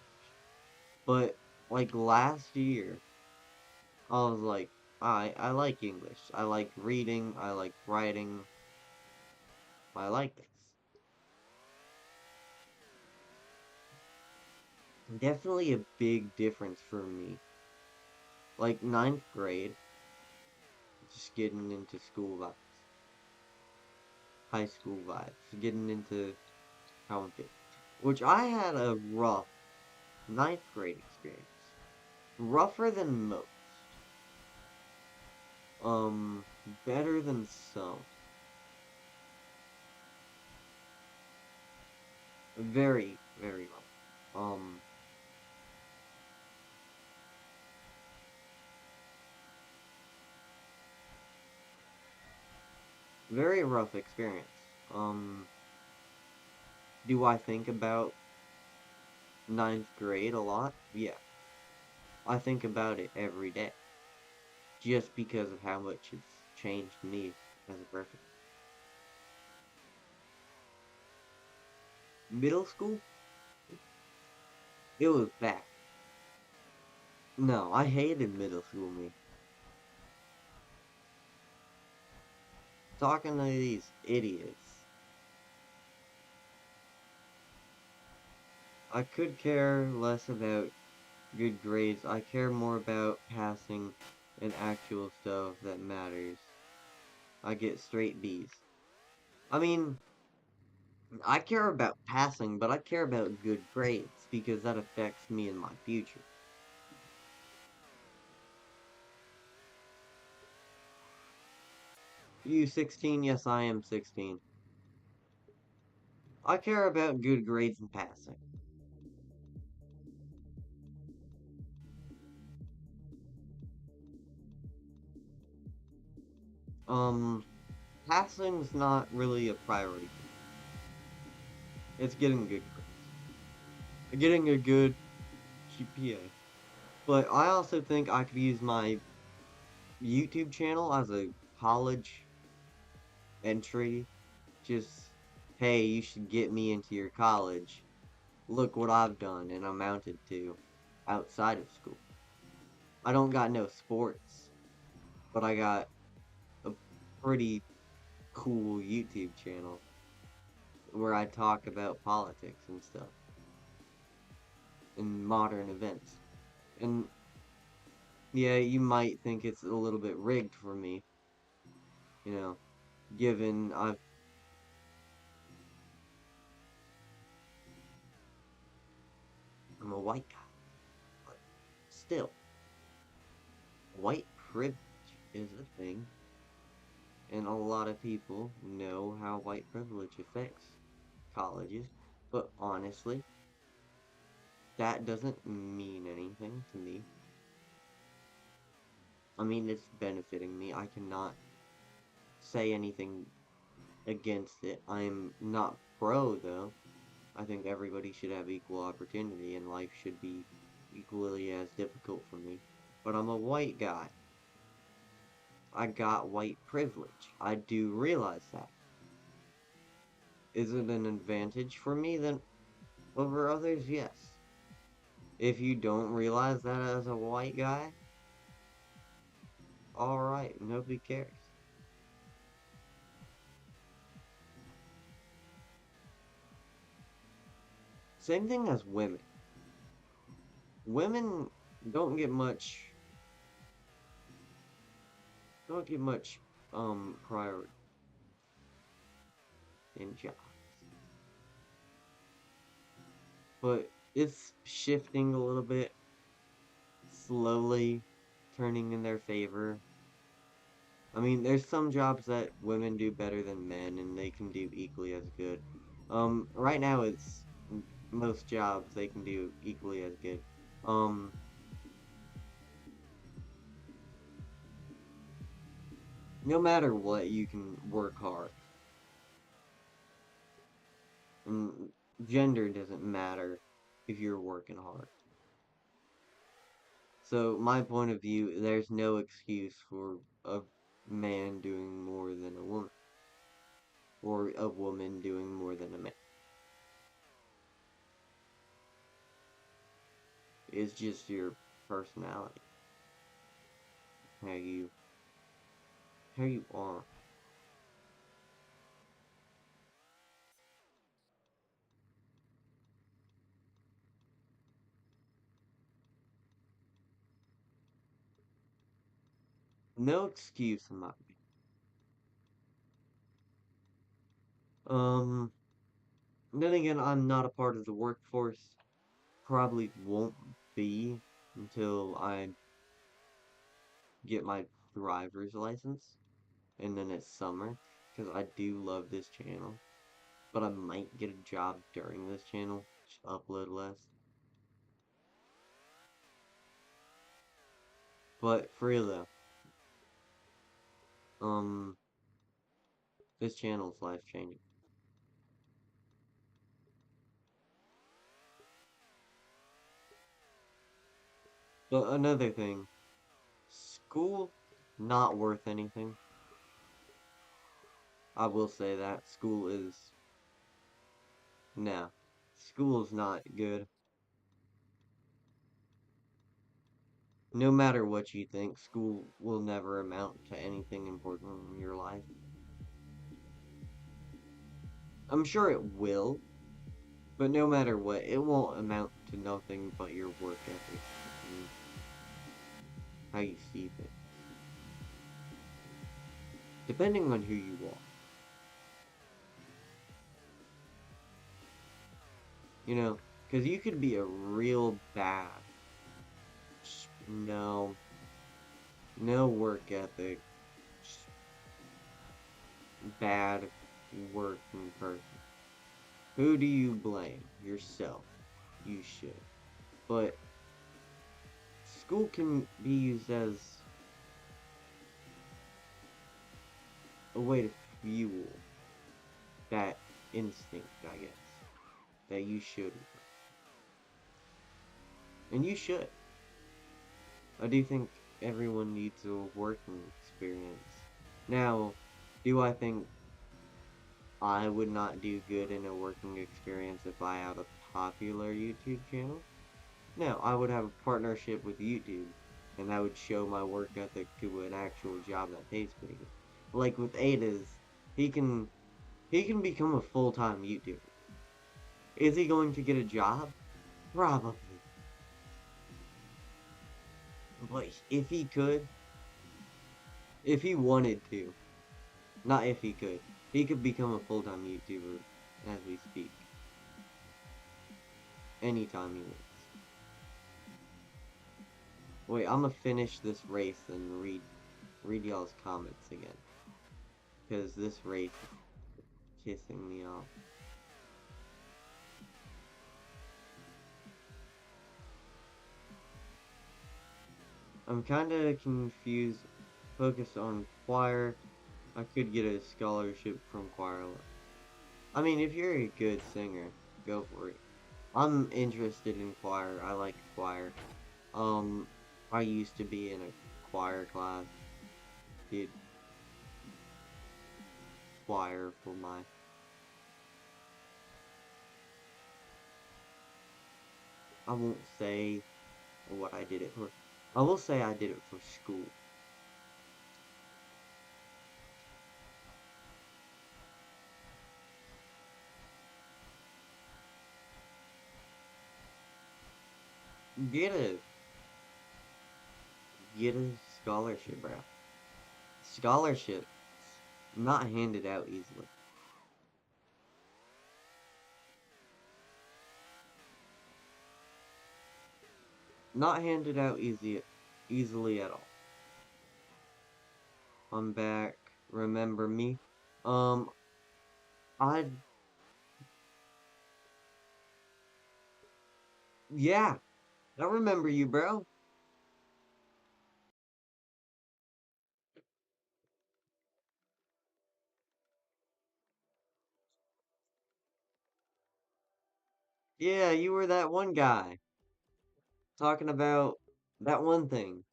But like last year, I was like, I like English. I like reading. I like writing. I like this. Definitely a big difference for me. Like ninth grade, just getting into school vibes, high school vibes, getting into how I'm feeling. Which I had a rough ninth grade experience. Rougher than most. Better than some. Very, very rough. Very rough experience. Do I think about ninth grade a lot? Yeah. I think about it every day. Just because of how much it's changed me as a person. Middle school? It was bad. No, I hated middle school me. Talking to these idiots. I could care less about good grades. I care more about passing and actual stuff that matters. I get straight B's. I mean, I care about passing, but I care about good grades because that affects me in my future. You 16? Yes, I am 16. I care about good grades and passing. Um, Passing's not really a priority for me. It's getting good grades, getting a good GPA. But I also think I could use my YouTube channel as a college entry. Just, hey, you should get me into your college. Look what I've done and amounted to outside of school. I don't got no sports, but I got a pretty cool YouTube channel where I talk about politics and stuff and modern events. And yeah, you might think it's a little bit rigged for me, you know, given I'm a white guy, but still, white privilege is a thing, and a lot of people know how white privilege affects colleges, but honestly, that doesn't mean anything to me. I mean, it's benefiting me. I cannot say anything against it. I'm not pro, though. I think everybody should have equal opportunity, and life should be equally as difficult for me. But I'm a white guy. I got white privilege. I do realize that. Is it an advantage for me than over others? Yes. If you don't realize that as a white guy, alright, nobody cares. Same thing as women. Women don't get much don't get much priority in jobs. But it's shifting a little bit, slowly turning in their favor. I mean, there's some jobs that women do better than men and they can do equally as good. Right now it's most jobs they can do equally as good. Um, no matter what, you can work hard. And gender doesn't matter if you're working hard. So my point of view, there's no excuse for a man doing more than a woman, or a woman doing more than a man. It's just your personality, how you how you are. No excuse in my opinion. Um, then again, I'm not a part of the workforce. Probably won't be until I get my driver's license, and then it's summer, because I do love this channel. But I might get a job during this channel, just upload less. But for real though, um, this channel is life changing. But another thing, school, not worth anything. I will say that. School is, nah, school's not good. No matter what you think, school will never amount to anything important in your life. I'm sure it will, but no matter what, it won't amount to nothing but your work ethic and how you see things, depending on who you are. You know, because you could be a real bad, no, no work ethic, bad working person. Who do you blame? Yourself. You should. But school can be used as a way to fuel that instinct, I guess, that you should work. And you should. I do think everyone needs a working experience. Now, do I think I would not do good in a working experience if I had a popular YouTube channel? No, I would have a partnership with YouTube, and I would show my work ethic to an actual job that pays pretty good. Like with Ada's, he can he can become a full-time YouTuber. Is he going to get a job? Probably. But if he could, if he wanted to, not if he could become a full-time YouTuber as we speak, anytime he wants. Wait, I'm gonna finish this race and read y'all's comments again, because this race is kissing me off. I'm kinda confused. Focus on choir. I could get a scholarship from choir. I mean, if you're a good singer, go for it. I'm interested in choir. I like choir. Um, I used to be in a choir class. Did choir for my. I won't say what I did it for. I will say I did it for school. Get a get a scholarship, bro. Scholarships not handed out easily. Not handed out easily at all. I'm back. Remember me? Um, I yeah, I remember you, bro. Yeah, you were that one guy talking about that one thing.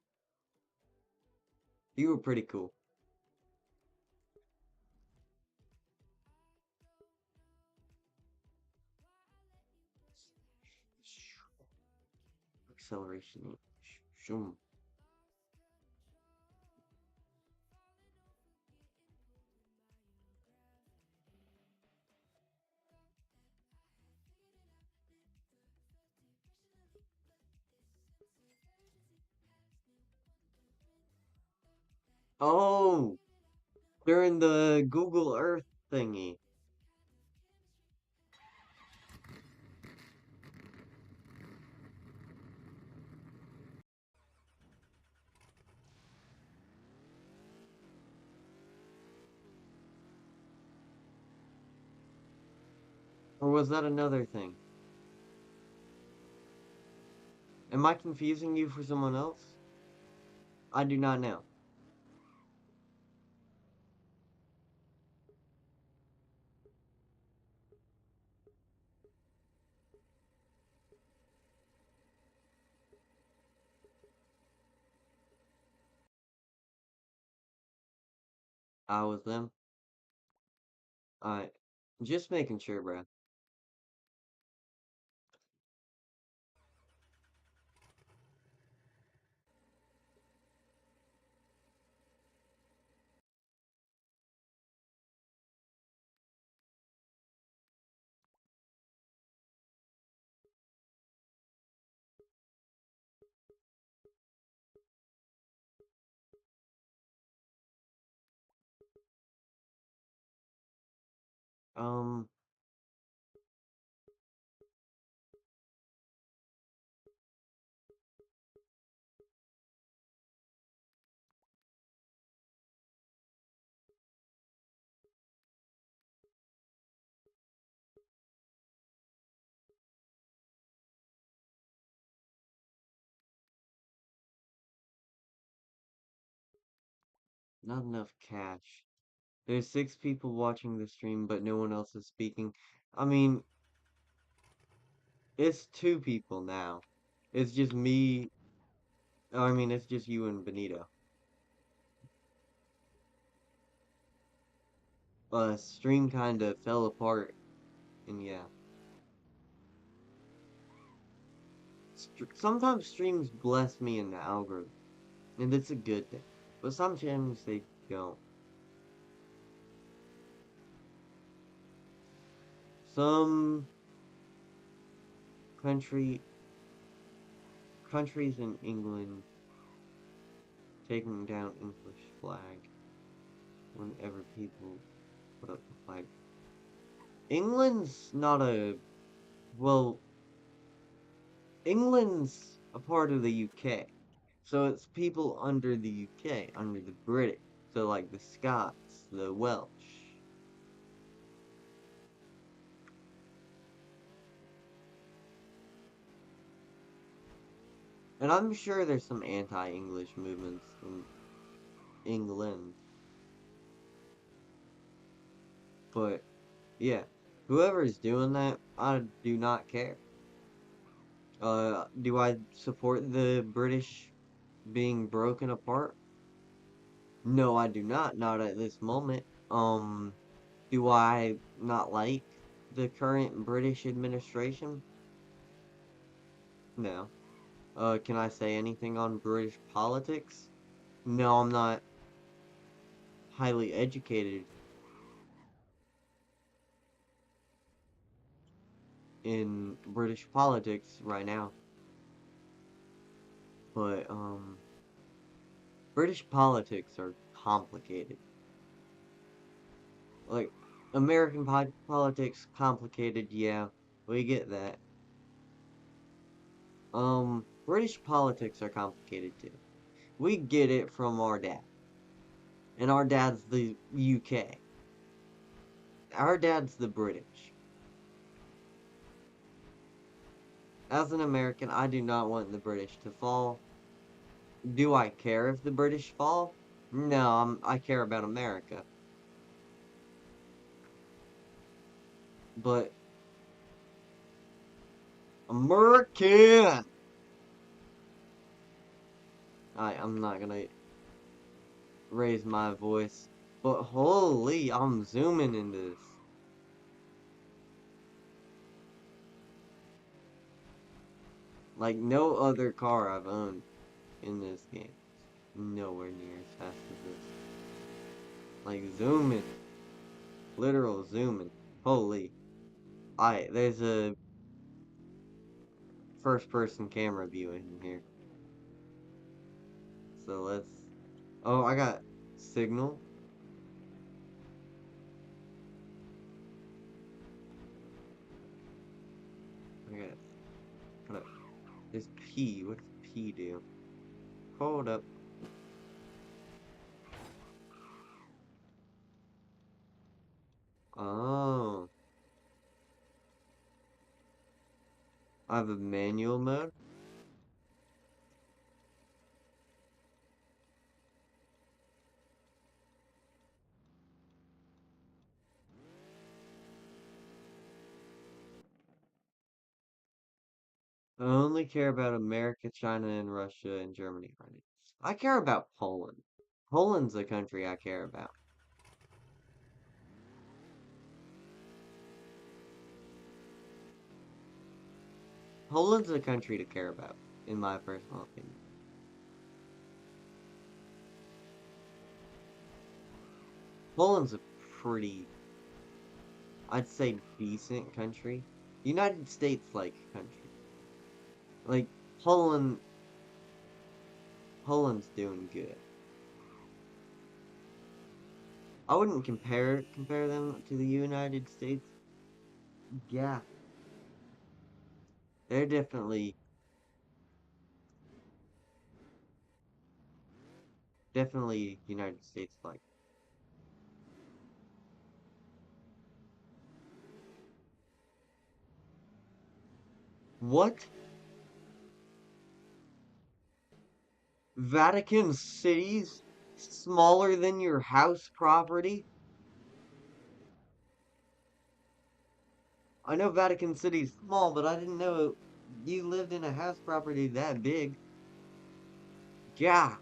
You were pretty cool. Acceleration. Shoom. Oh, during the Google Earth thingy. Or was that another thing? Am I confusing you for someone else? I do not know. I was them. Alright. Just making sure, bro. Um, not enough cash. There's six people watching the stream, but no one else is speaking. I mean, it's two people now. It's just me. I mean, it's just you and Benito. Stream kind of fell apart, and yeah. Sometimes streams bless me in the algorithm, and it's a good thing. But sometimes they don't. Some country countries in England taking down English flag whenever people put up the flag. England's not a well, England's a part of the UK. So it's people under the UK, under the British. So like the Scots, the Welsh. And I'm sure there's some anti-English movements in England. But yeah, whoever's doing that, I do not care. Do I support the British being broken apart? No, I do not. Not at this moment. Do I not like the current British administration? No. Can I say anything on British politics? No, I'm not highly educated in British politics right now, but British politics are complicated. Like American politics complicated, yeah, we get that. British politics are complicated too. We get it from our dad, and our dad's the UK. Our dad's the British. As an American, I do not want the British to fall. Do I care if the British fall? No, I care about America. But American! I'm not gonna raise my voice. But holy, I'm zooming in this. Like no other car I've owned in this game. Nowhere near as fast as this. Like zooming. Literal zooming. Holy. There's a first person camera view in here. So let's. Oh, I got signal. I got. Hold up. There's P. What does P do? Hold up. Oh. I have a manual mode. I only care about America, China, and Russia and Germany right now. I care about Poland. Poland's a country I care about. Poland's a country to care about, in my personal opinion. Poland's a pretty, I'd say, decent country. The United States like country. Like Poland, Poland's doing good. I wouldn't compare them to the United States. Yeah, they're definitely United States like. What? Vatican City's smaller than your house property? I know Vatican City's small, but I didn't know you lived in a house property that big. Yeah.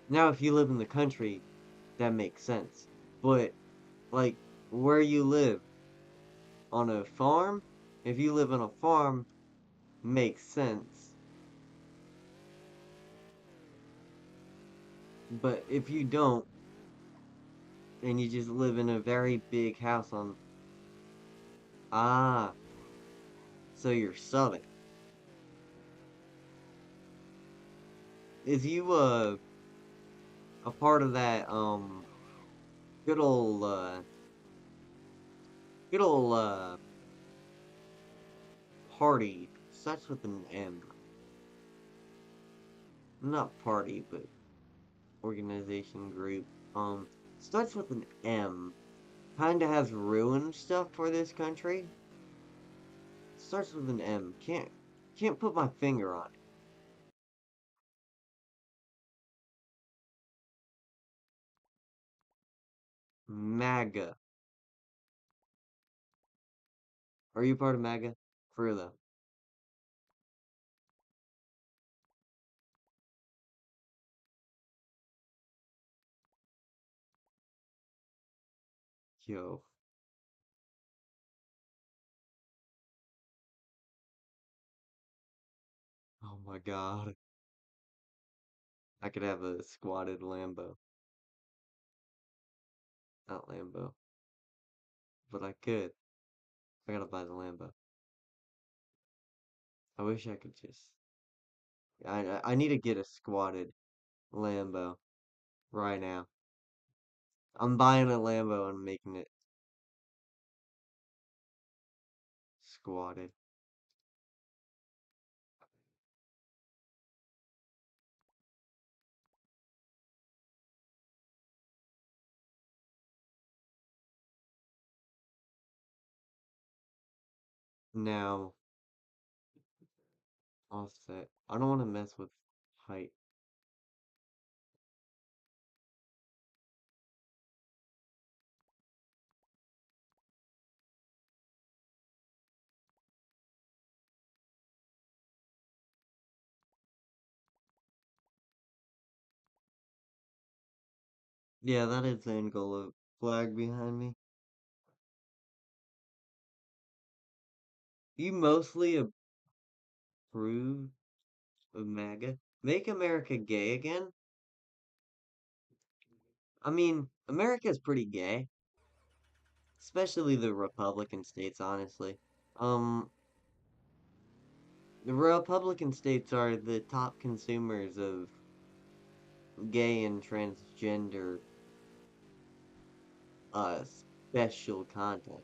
Now, if you live in the country, that makes sense. But, like, where you live, on a farm? If you live on a farm, makes sense. But if you don't, and you just live in a very big house on, ah, so you're southern. Is you, a part of that, good old, good old, party, starts with an M. Not party, but organization group. Starts with an M. Kinda has ruined stuff for this country. Starts with an M. Can't put my finger on it. MAGA. Are you part of MAGA? For real though. Yo. Oh my god. I could have a squatted Lambo. Not Lambo. But I could. I gotta buy the Lambo. I wish I could just. I need to get a squatted Lambo right now. I'm buying a Lambo and making it squatted. Now, offset. I don't want to mess with height. Yeah, that is the Angola flag behind me. You mostly approve of MAGA? Make America gay again? I mean, America's pretty gay, especially the Republican states, honestly. Um, the Republican states are the top consumers of gay and transgender uh special content.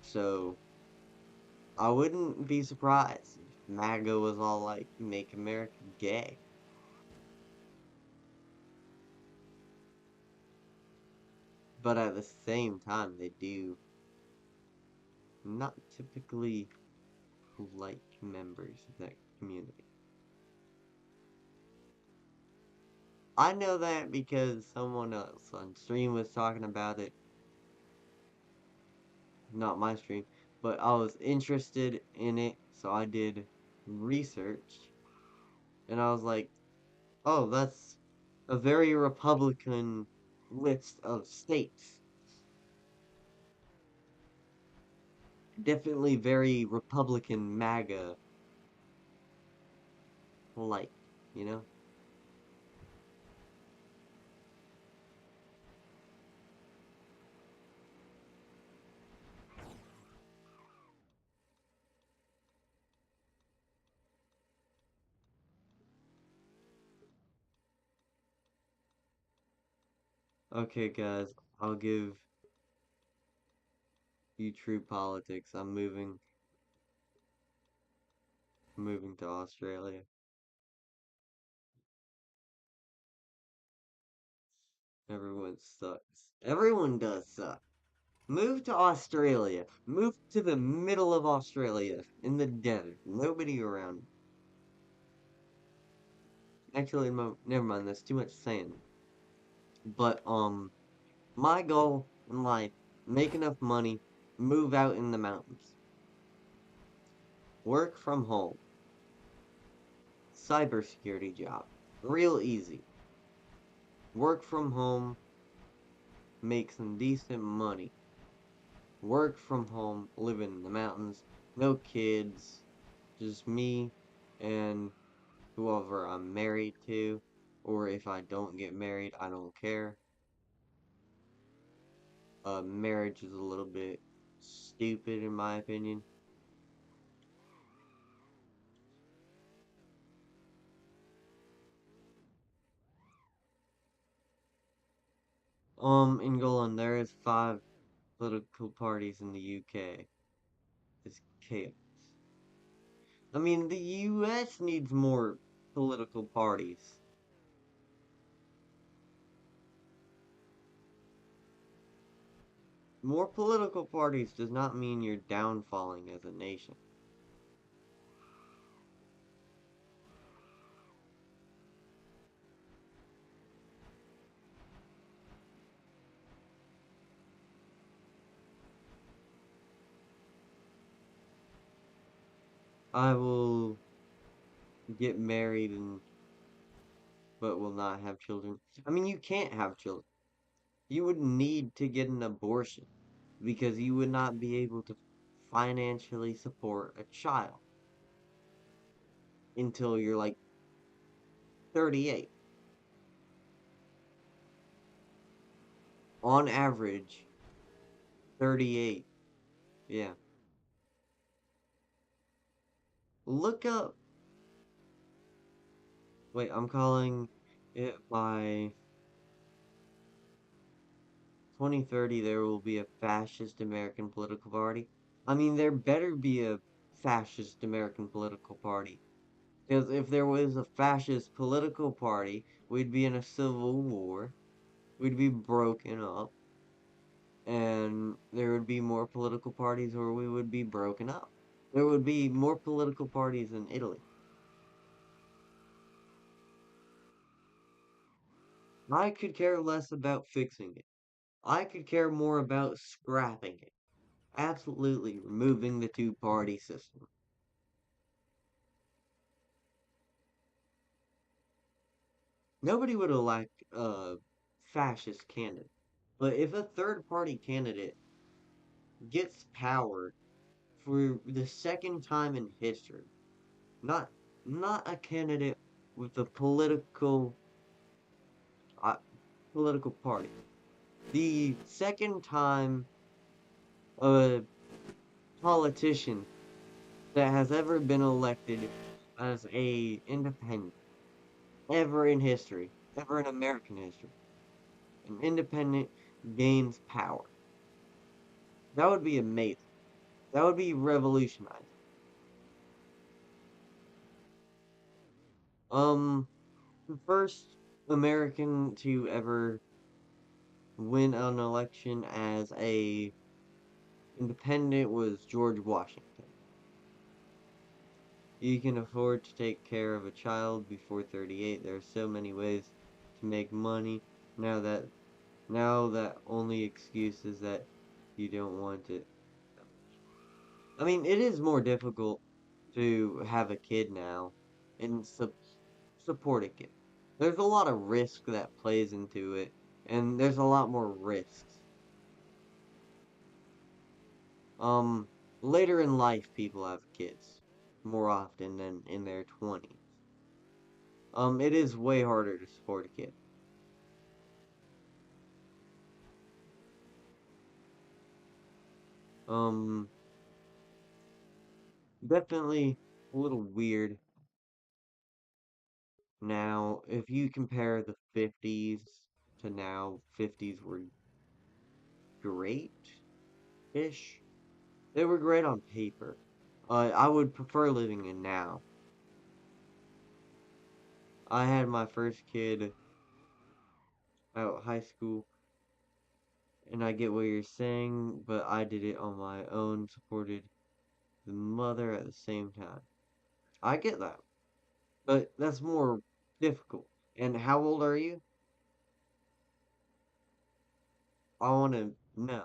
So I wouldn't be surprised if MAGA was all like, make America gay. But at the same time, they do not typically like members of that community. I know that because someone else on stream was talking about it. Not my stream, but I was interested in it, so I did research, and I was like, oh, that's a very Republican list of states. Definitely very Republican MAGA like, you know? Okay, guys, I'll give you true politics. moving to Australia. Everyone sucks. Everyone does suck. Move to Australia. Move to the middle of Australia in the desert. Nobody around. Actually, never mind. That's too much saying. But my goal in life: make enough money, move out in the mountains, work from home, cybersecurity job, real easy. Work from home, make some decent money. Work from home, living in the mountains, no kids, just me and whoever I'm married to, or if I don't get married, I don't care. Marriage is a little bit stupid in my opinion. In Golan, there is five political parties in the UK. It's chaos. I mean, the US needs more political parties. More political parties does not mean you're downfalling as a nation. I will get married and but will not have children. I mean, you can't have children. You would need to get an abortion because you would not be able to financially support a child until you're like 38. On average, 38. Yeah. Look up. Wait, I'm calling it by 2030 there will be a fascist American political party. I mean, there better be a fascist American political party. Because if there was a fascist political party, we'd be in a civil war, we'd be broken up, and there would be more political parties or we would be broken up. There would be more political parties in Italy. I could care less about fixing it. I could care more about scrapping it. Absolutely removing the two-party system. Nobody would elect a fascist candidate. But if a third-party candidate gets power for the second time in history, not not a candidate with a uh, political party. The second time a politician that has ever been elected as a independent ever in history, ever in American history, an independent gains power. That would be amazing. That would be revolutionizing. The first American to ever win an election as a independent was George Washington. You can afford to take care of a child before 38. There are so many ways to make money. Now that only excuse is that you don't want it. I mean, it is more difficult to have a kid now and support a kid. There's a lot of risk that plays into it, and there's a lot more risks. Um, Later in life, people have kids more often than in their 20s. It is way harder to support a kid. Um, Definitely a little weird now. If you compare the 50s to now, 50s were great-ish. They were great on paper. I would prefer living in now. I had my first kid out of high school, and I get what you're saying, but I did it on my own, supported the mother at the same time. I get that, but that's more difficult. And how old are you? I want to know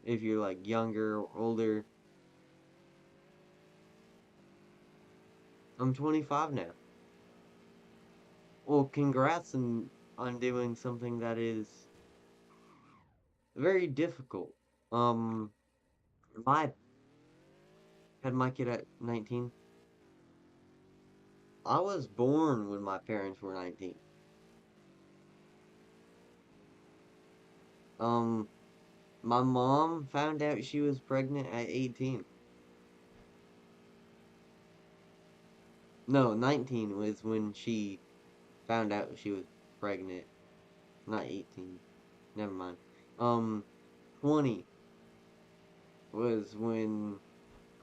if you're like younger or older. I'm 25 now. Well, congrats on doing something that is very difficult. Um, I had my kid at 19. I was born when my parents were 19. Um, my mom found out she was pregnant at 18. No, 19 was when she found out she was pregnant. Not 18. Never mind. Um, 20 was when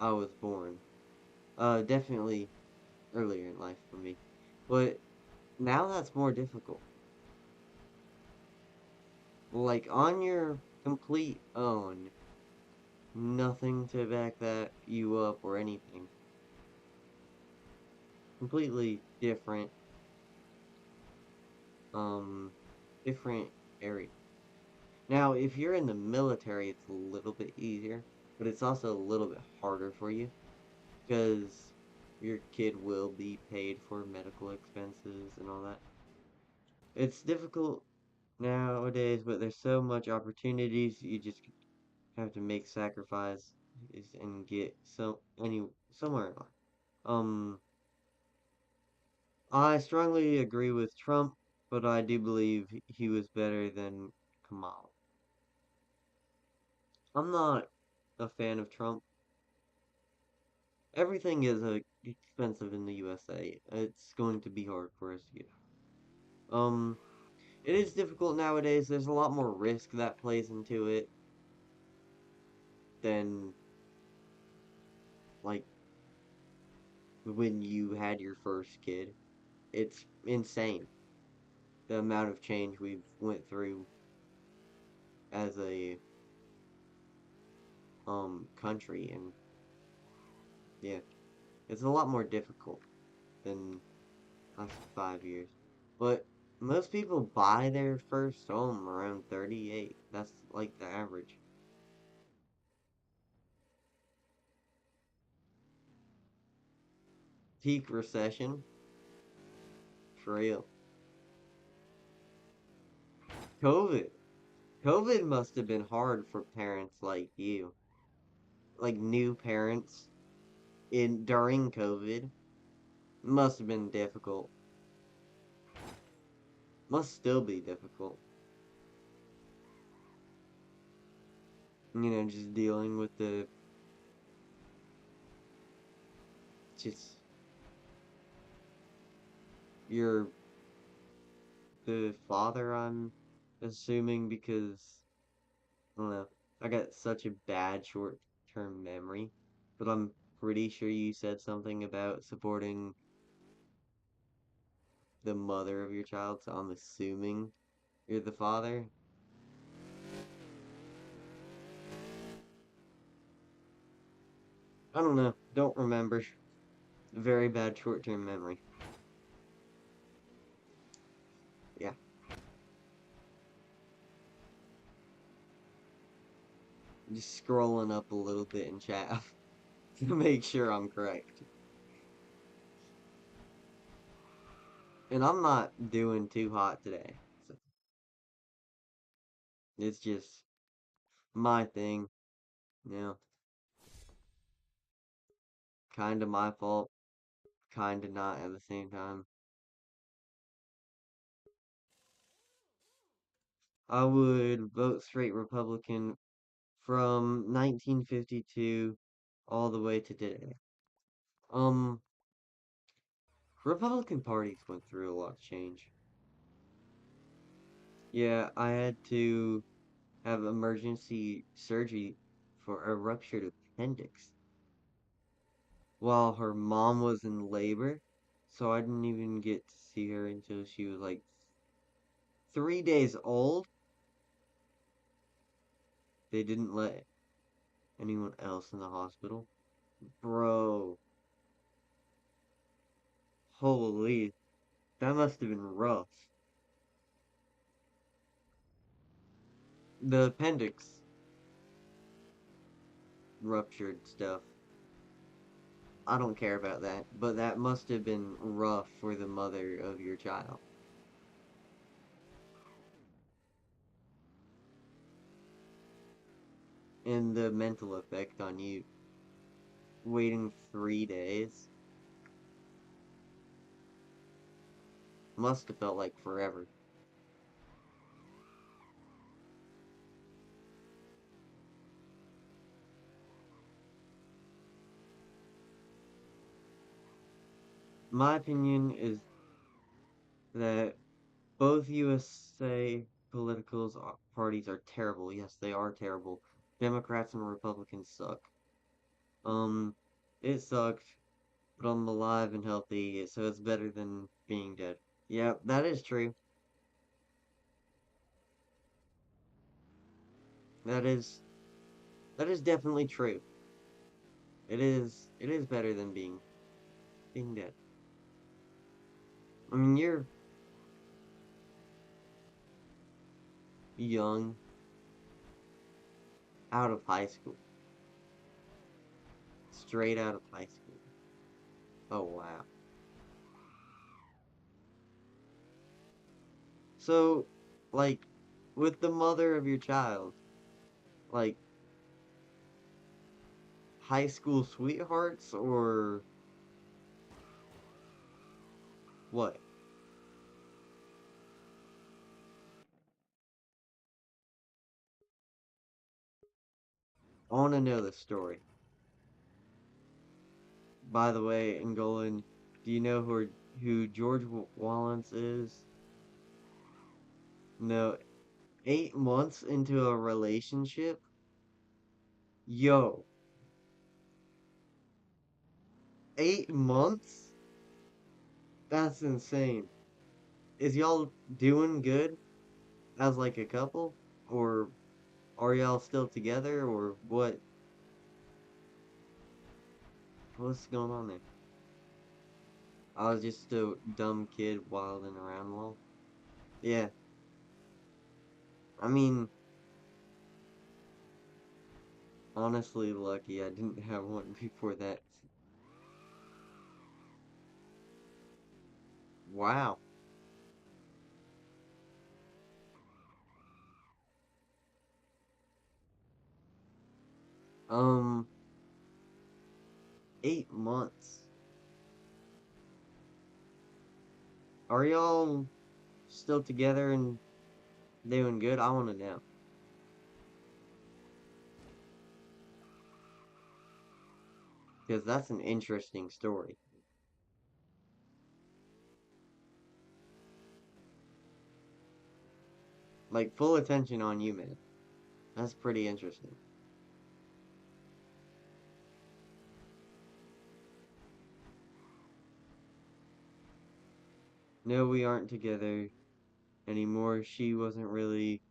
I was born. Definitely earlier in life for me. But now that's more difficult. Like on your complete own, nothing to back that you up or anything. Completely um, different area. Now, if you're in the military, it's a little bit easier, but it's also a little bit harder for you because your kid will be paid for medical expenses and all that. It's difficult nowadays, but there's so much opportunities. You just have to make sacrifices and get somewhere in life. Um, I strongly agree with Trump, but I do believe he was better than Kamala. I'm not a fan of Trump. Everything is expensive in the USA. It's going to be hard for us to get. Um, it is difficult nowadays. There's a lot more risk that plays into it than like when you had your first kid. It's insane the amount of change we've went through as a country, and yeah, it's a lot more difficult than last 5 years. But most people buy their first home around 38. That's like the average. Peak recession, for real. COVID. COVID must have been hard for parents like you, like new parents in during COVID. Must have been difficult. Must still be difficult. Just dealing with the just your the father, I'm assuming, because I don't know. I got such a bad short-term memory, but I'm pretty sure you said something about supporting the mother of your child, so I'm assuming you're the father. I don't know. Don't remember. Very bad short-term memory. Yeah. Just scrolling up a little bit in chat to make sure I'm correct. And I'm not doing too hot today. So it's just my thing. You know, kind of my fault, kind of not at the same time. I would vote straight Republican from 1952 all the way to today. Um, Republican parties went through a lot of change. Yeah, I had to have emergency surgery for a ruptured appendix while her mom was in labor, so I didn't even get to see her until she was like 3 days old. They didn't let anyone else in the hospital. Bro, holy, that must have been rough. The appendix ruptured stuff. I don't care about that, but that must have been rough for the mother of your child. And the mental effect on you. Waiting 3 days must have felt like forever. My opinion is that both USA parties are terrible. Yes, they are terrible. Democrats and Republicans suck. Um, it sucked, but I'm alive and healthy, so it's better than being dead. Yeah, that is true. That is that is definitely true. It is better than being dead. I mean, you're young, out of high school, straight out of high school. Oh wow. So, like, with the mother of your child, like high school sweethearts or what? I want to know the story. By the way, Angolan, do you know who George Wallens is? No, 8 months into a relationship? Yo, 8 months? That's insane. Is y'all doing good as like a couple? Or are y'all still together? Or what's going on there? I was just a dumb kid wilding around lol. Yeah, I mean, honestly lucky I didn't have one before that. Wow. Um, 8 months. Are y'all still together and doing good? I want to know. Because that's an interesting story. Like, full attention on you, man. That's pretty interesting. No, we aren't together anymore. She wasn't really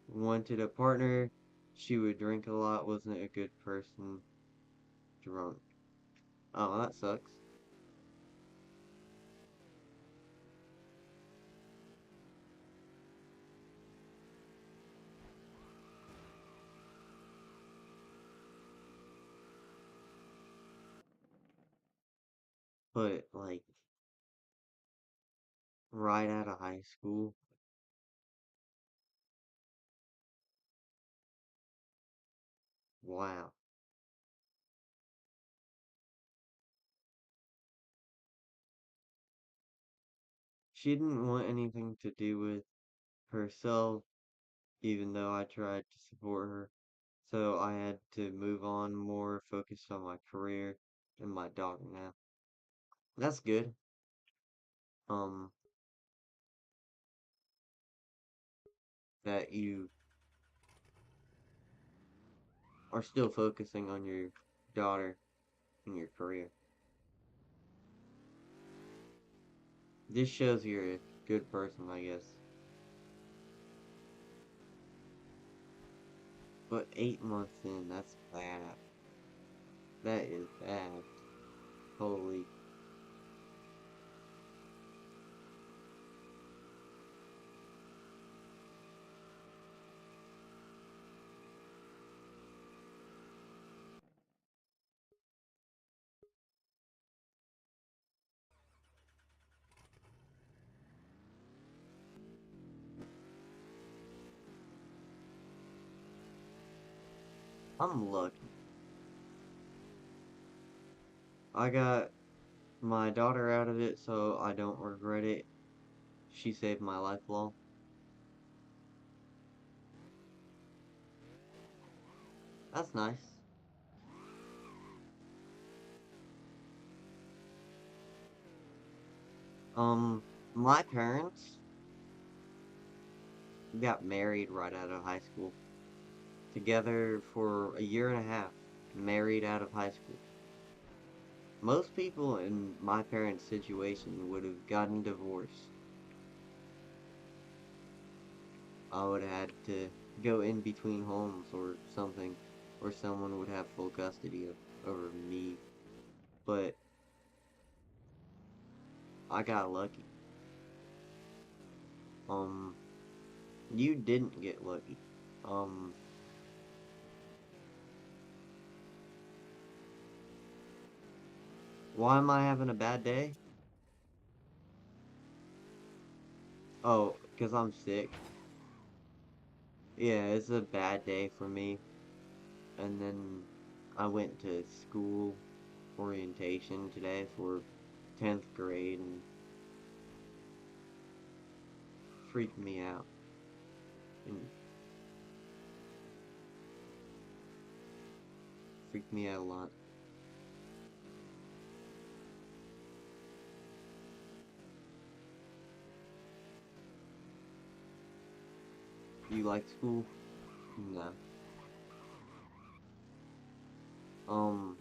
wanted a partner. She would drink a lot, wasn't a good person, drunk. Oh, that sucks. But, like, right out of high school, wow. She didn't want anything to do with herself, even though I tried to support her. So I had to move on more, focus on my career and my daughter now. That's good. Um, that you are still focusing on your daughter and your career. This shows you're a good person, I guess. But 8 months in, that's bad. That is bad. Holy. I'm lucky. I got my daughter out of it, so I don't regret it. She saved my life long. That's nice. My parents got married right out of high school. Together for a year and a half. Married out of high school. Most people in my parents' situation would have gotten divorced. I would have had to go in between homes or something, or someone would have full custody of over me. But I got lucky. Um, you didn't get lucky. Um, why am I having a bad day? Oh, 'cause I'm sick. Yeah, it's a bad day for me. And then I went to school orientation today for 10th grade and freaked me out. And freaked me out a lot. You like school? No. Um,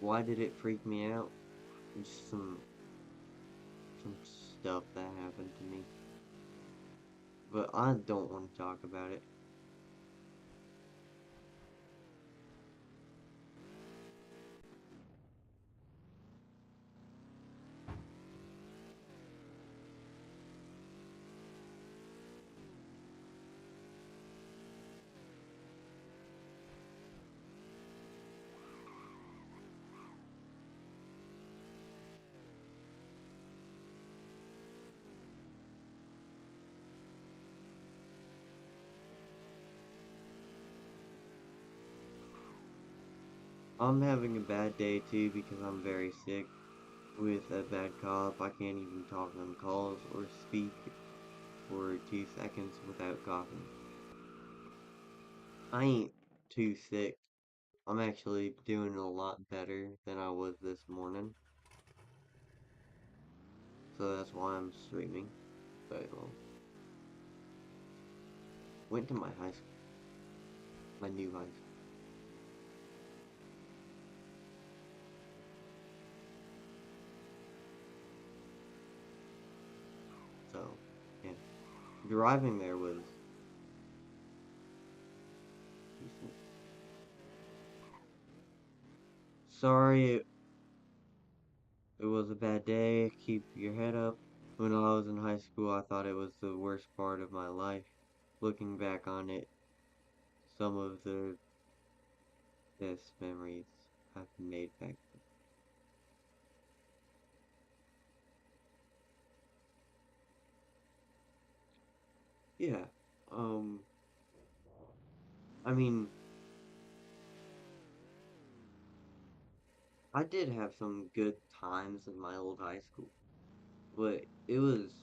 why did it freak me out? Just some stuff that happened to me. But I don't want to talk about it. I'm having a bad day too because I'm very sick with a bad cough. I can't even talk on calls or speak for 2 seconds without coughing. I ain't too sick. I'm actually doing a lot better than I was this morning. So that's why I'm streaming. But went to my high school, my new high school. So yeah, driving there was decent. Sorry, it was a bad day. Keep your head up. When I was in high school, I thought it was the worst part of my life. Looking back on it, some of the best memories I've made back then. Yeah. Um, I mean, I did have some good times in my old high school, but it was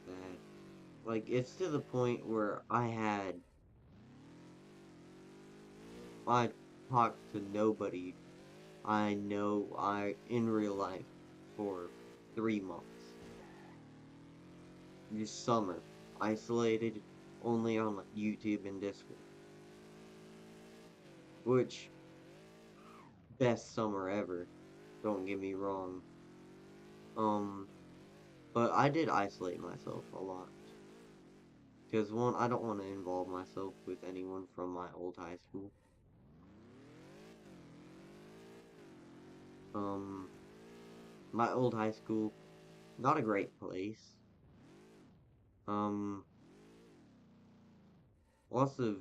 bad. Like it's to the point where I talked to nobody I know I in real life for 3 months. This summer, isolated only on like YouTube and Discord, which best summer ever. Don't get me wrong. Um, but I did isolate myself a lot. Because one, I don't want to involve myself with anyone from my old high school. Um, my old high school, not a great place. Um, lots of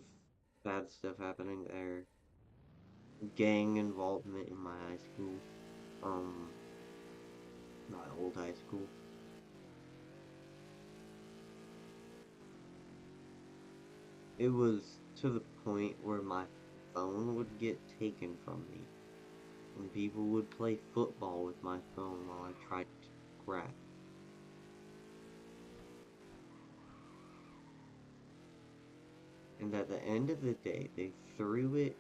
bad stuff happening there. Gang involvement in my high school. Um, my old high school. It was to the point where my phone would get taken from me, and people would play football with my phone while I tried to grab it. And at the end of the day, they threw it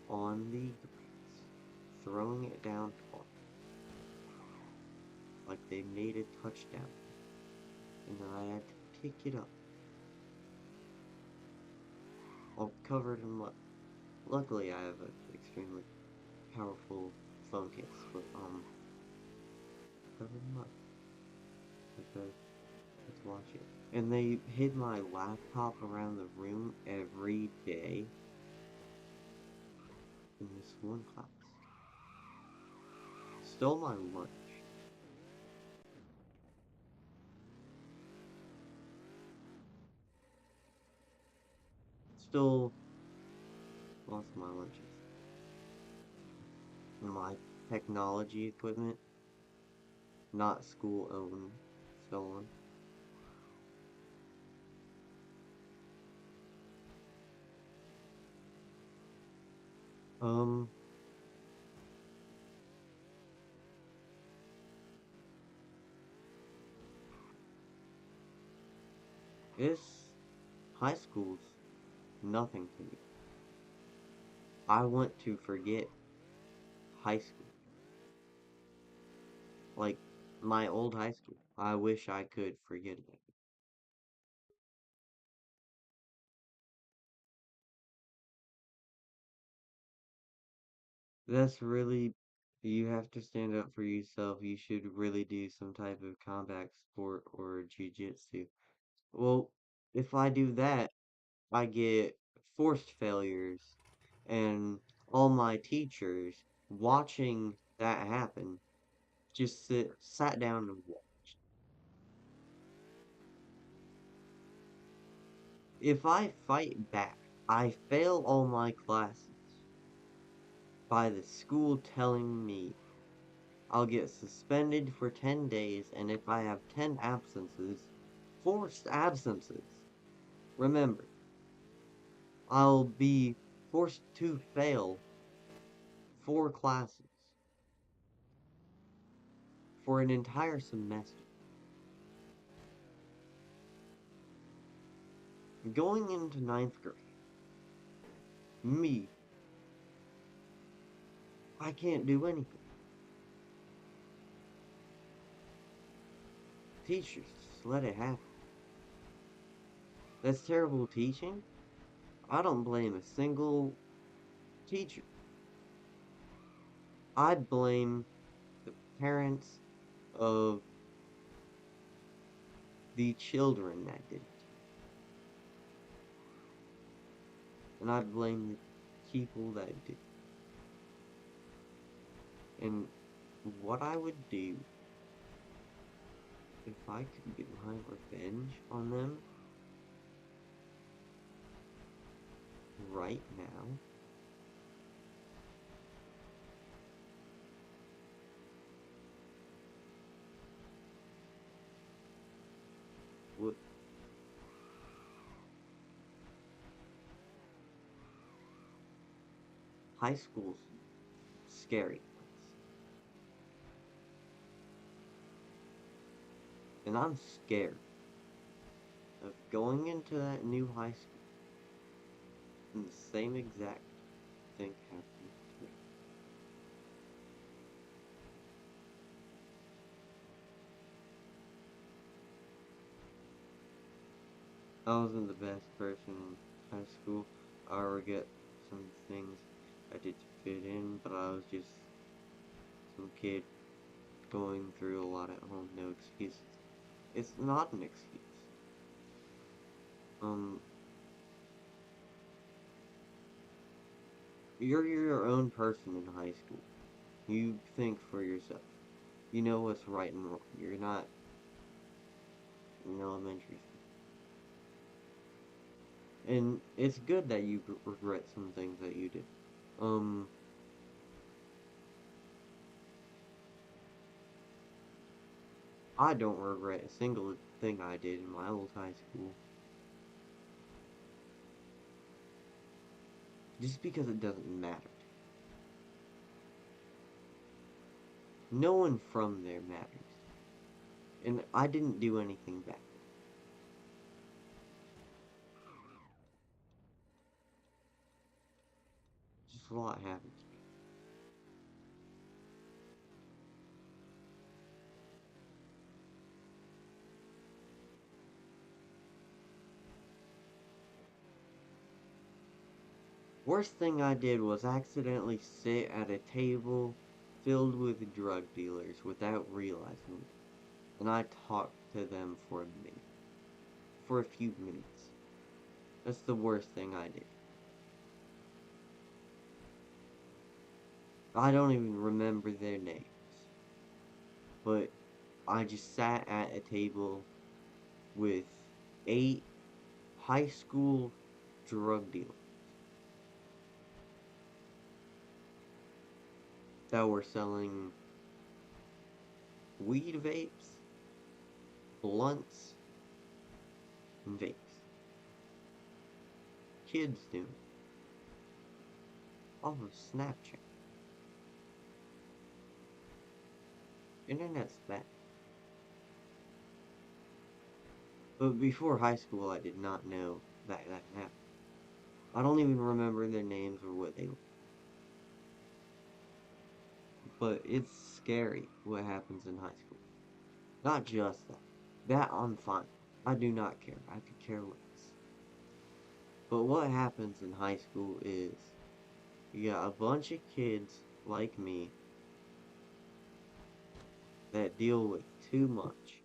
on the grass, throwing it down hard, like they made a touchdown, and then I had to pick it up, all covered in mud. Luckily, I have an extremely powerful phone case, but covered in mud. Okay, let's watch it. And they hid my laptop around the room every day in this one class. Stole my lunch. Stole lost my lunches. My technology equipment, not school owned, stolen. Um, this high school's nothing to me. I want to forget high school. Like my old high school. I wish I could forget it. That's really, you have to stand up for yourself. You should really do some type of combat sport or jujitsu. Well, if I do that, I get forced failures, and all my teachers watching that happen just sat down and watched. If I fight back, I fail all my classes by the school telling me I'll get suspended for 10 days, and if I have 10 absences, forced absences, remember, I'll be forced to fail 4 classes for an entire semester. Going into ninth grade, me, I can't do anything. Teachers, just let it happen. That's terrible teaching. I don't blame a single teacher. I blame the parents of the children that did it. And I blame the people that did it. And what I would do if I could get my revenge on them right now would high school's scary place. And I'm scared of going into that new high school and the same exact thing happening to me. I wasn't the best person in high school. I regret some things I did to fit in, but I was just some kid going through a lot at home, no excuses. It's not an excuse. Um, you're your own person in high school. You think for yourself. You know what's right and wrong. You're not in elementary school. And it's good that you regret some things that you did. Um, I don't regret a single thing I did in my old high school, just because it doesn't matter. No one from there matters, and I didn't do anything bad. Just a lot happened to me. Worst thing I did was accidentally sit at a table filled with drug dealers without realizing it, and I talked to them for a minute, for a few minutes. That's the worst thing I did. I don't even remember their names, but I just sat at a table with 8 high school drug dealers that were selling weed vapes, blunts, and vapes. Kids doing it off of Snapchat. Internet's bad. But before high school, I did not know that happened. I don't even remember their names or what they look like. But it's scary what happens in high school. Not just that. That I'm fine. I do not care. I could care less. But what happens in high school is you got a bunch of kids like me that deal with too much.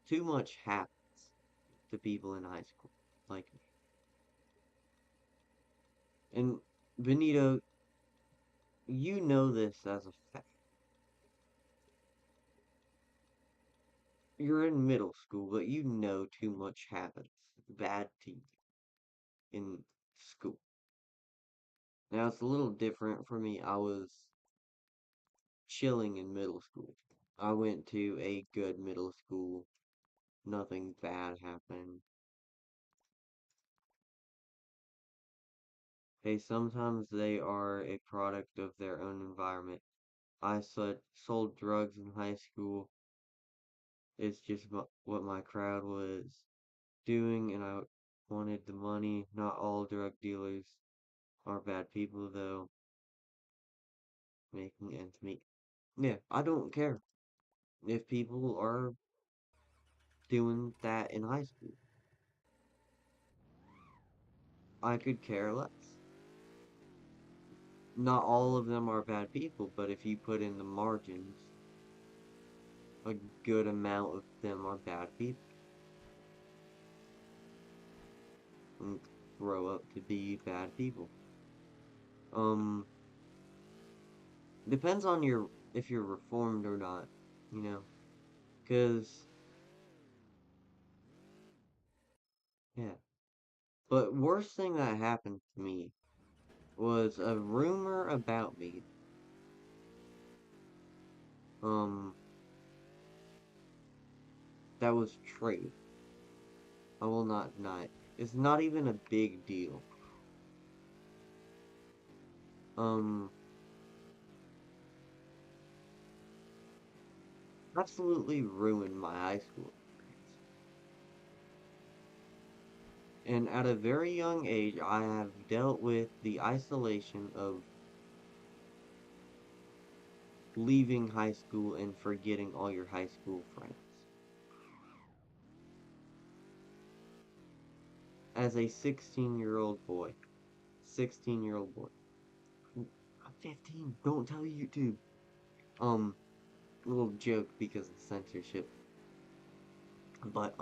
Too much happens to people in high school like me. And Benito, you know this as a fact. You're in middle school, but you know too much happens bad to you in school. Now it's a little different for me. I was chilling in middle school. I went to a good middle school. Nothing bad happened. Hey, sometimes they are a product of their own environment. Sold drugs in high school. It's just what my crowd was doing, and I wanted the money. Not all drug dealers are bad people, though, making ends meet. Yeah, I don't care if people are doing that in high school. I could care less. Not all of them are bad people, but if you put in the margins, a good amount of them are bad people and grow up to be bad people. Um, depends on your if you're reformed or not, you know, because yeah. But worst thing that happened to me was a rumor about me. Um, that was true. I will not deny it. It's not even a big deal. Um, absolutely ruined my high school experience. And at a very young age, I have dealt with the isolation of leaving high school and forgetting all your high school friends. As a 16-year-old boy, 16-year-old boy. I'm 15, don't tell YouTube. Um, little joke because of censorship. But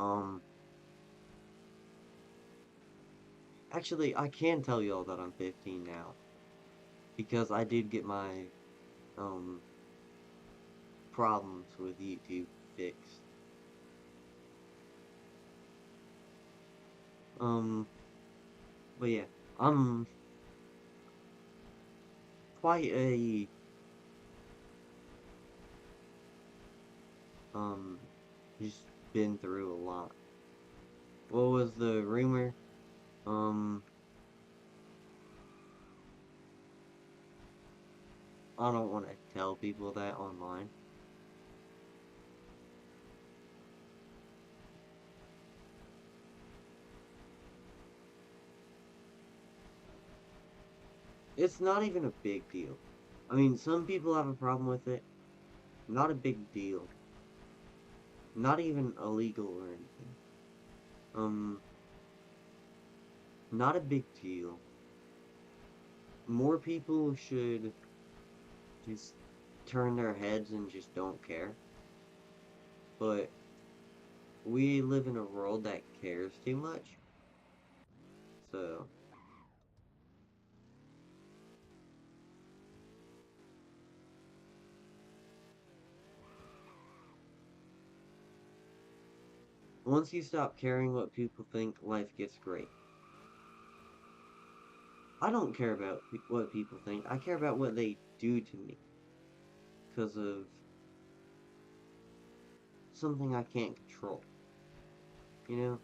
actually, I can tell y'all that I'm 15 now because I did get my um problems with YouTube fixed. Um, but yeah, I'm quite a um just been through a lot. What was the rumor? Um, I don't want to tell people that online. It's not even a big deal. I mean, some people have a problem with it. Not a big deal. Not even illegal or anything. Um, not a big deal. More people should just turn their heads and just don't care. But we live in a world that cares too much. So, once you stop caring what people think, life gets great. I don't care about what people think. I care about what they do to me because of something I can't control. You know?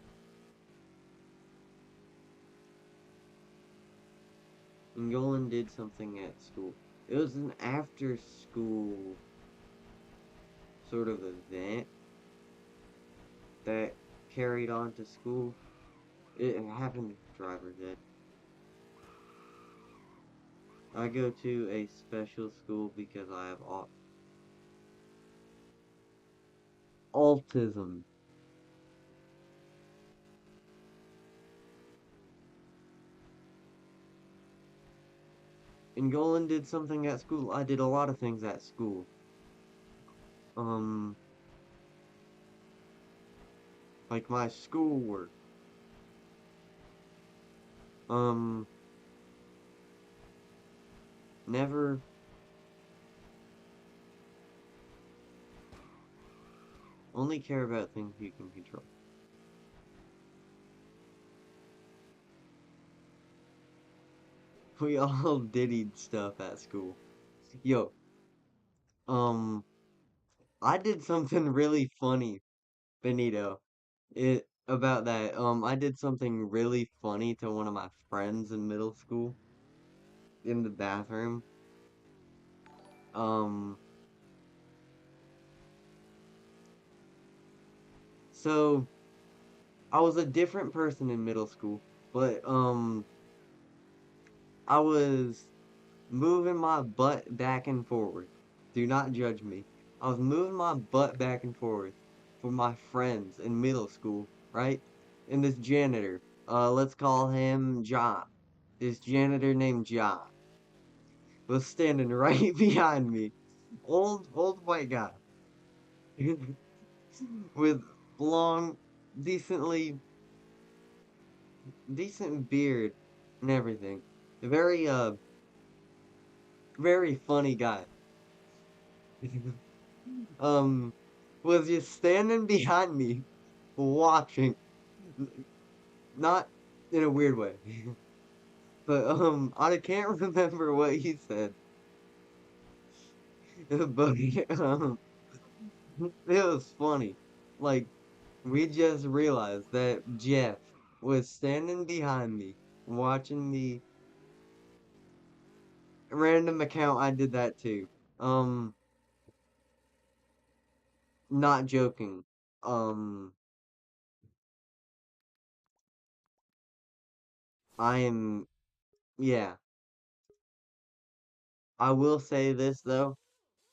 And Yolan did something at school. It was an after school sort of event that carried on to school. It happened to driver's ed. I go to a special school because I have autism. And Golan did something at school. I did a lot of things at school. Um, like my schoolwork. Um, never, only care about things you can control. We all diddied stuff at school. Yo, um, I did something really funny, Benito. It about that. I did something really funny to one of my friends in middle school in the bathroom. Um, so I was a different person in middle school, but I was moving my butt back and forward. Do not judge me. I was moving my butt back and forth for my friends in middle school, right? And this janitor, let's call him John. This janitor named John was standing right behind me. Old white guy with long, decently decent beard and everything. A very funny guy. um was just standing behind me watching, not in a weird way. But I can't remember what he said. But it was funny. Like we just realized that Jeff was standing behind me watching the random account I did that too. Um not joking. Um I am, yeah. I will say this though.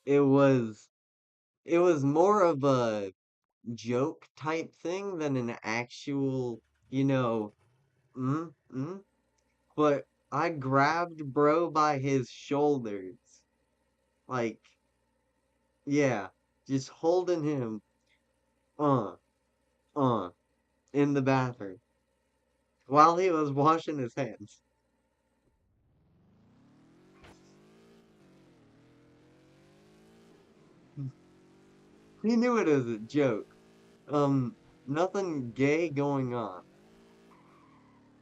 It was it was more of a joke type thing than an actual, you know, mm, mm. But I grabbed bro by his shoulders. Like, yeah. just holding him, uh, uh, in the bathroom while he was washing his hands. He knew it as a joke. Um, nothing gay going on.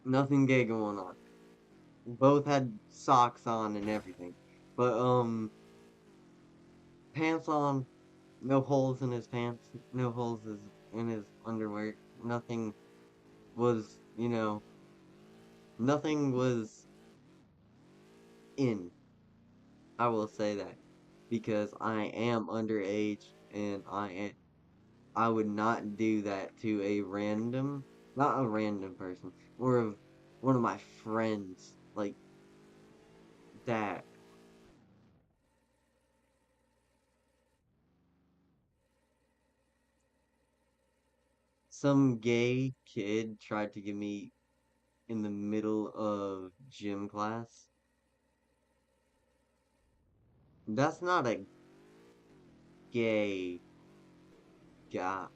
Nothing gay going on. Both had socks on and everything. But, pants on, no holes in his pants, no holes in his underwear. Nothing was, nothing was in. I will say that because I am underage and I would not do that to a random, not a random person, or one of my friends like that. Some gay kid tried to get me in the middle of gym class. That's not a gay guy.